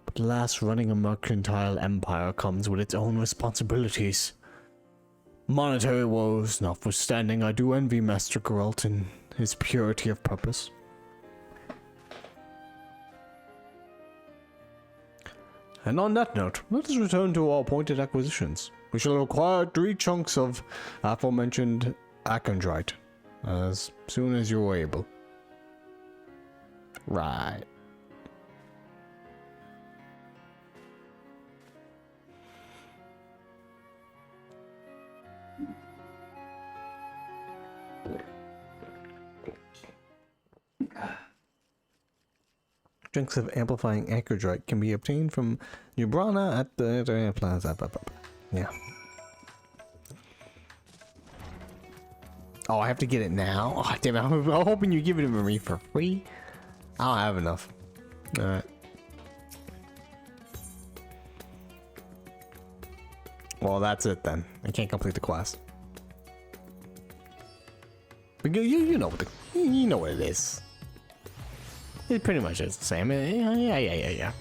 But alas, running a mercantile empire comes with its own responsibilities. Monetary woes notwithstanding, I do envy Master Geralt in his purity of purpose. And on that note, let us return to our appointed acquisitions. We shall acquire 3 chunks of aforementioned Acondrate as soon as you're able. Right. Drinks of amplifying Acondrate can be obtained from Nubrana at the plaza. Yeah. Oh, I have to get it now? Oh, damn it. I'm hoping you give it to me for free. I don't have enough. Alright. Well, that's it then. I can't complete the quest. But you know what you know what it is. It pretty much is the same. Yeah.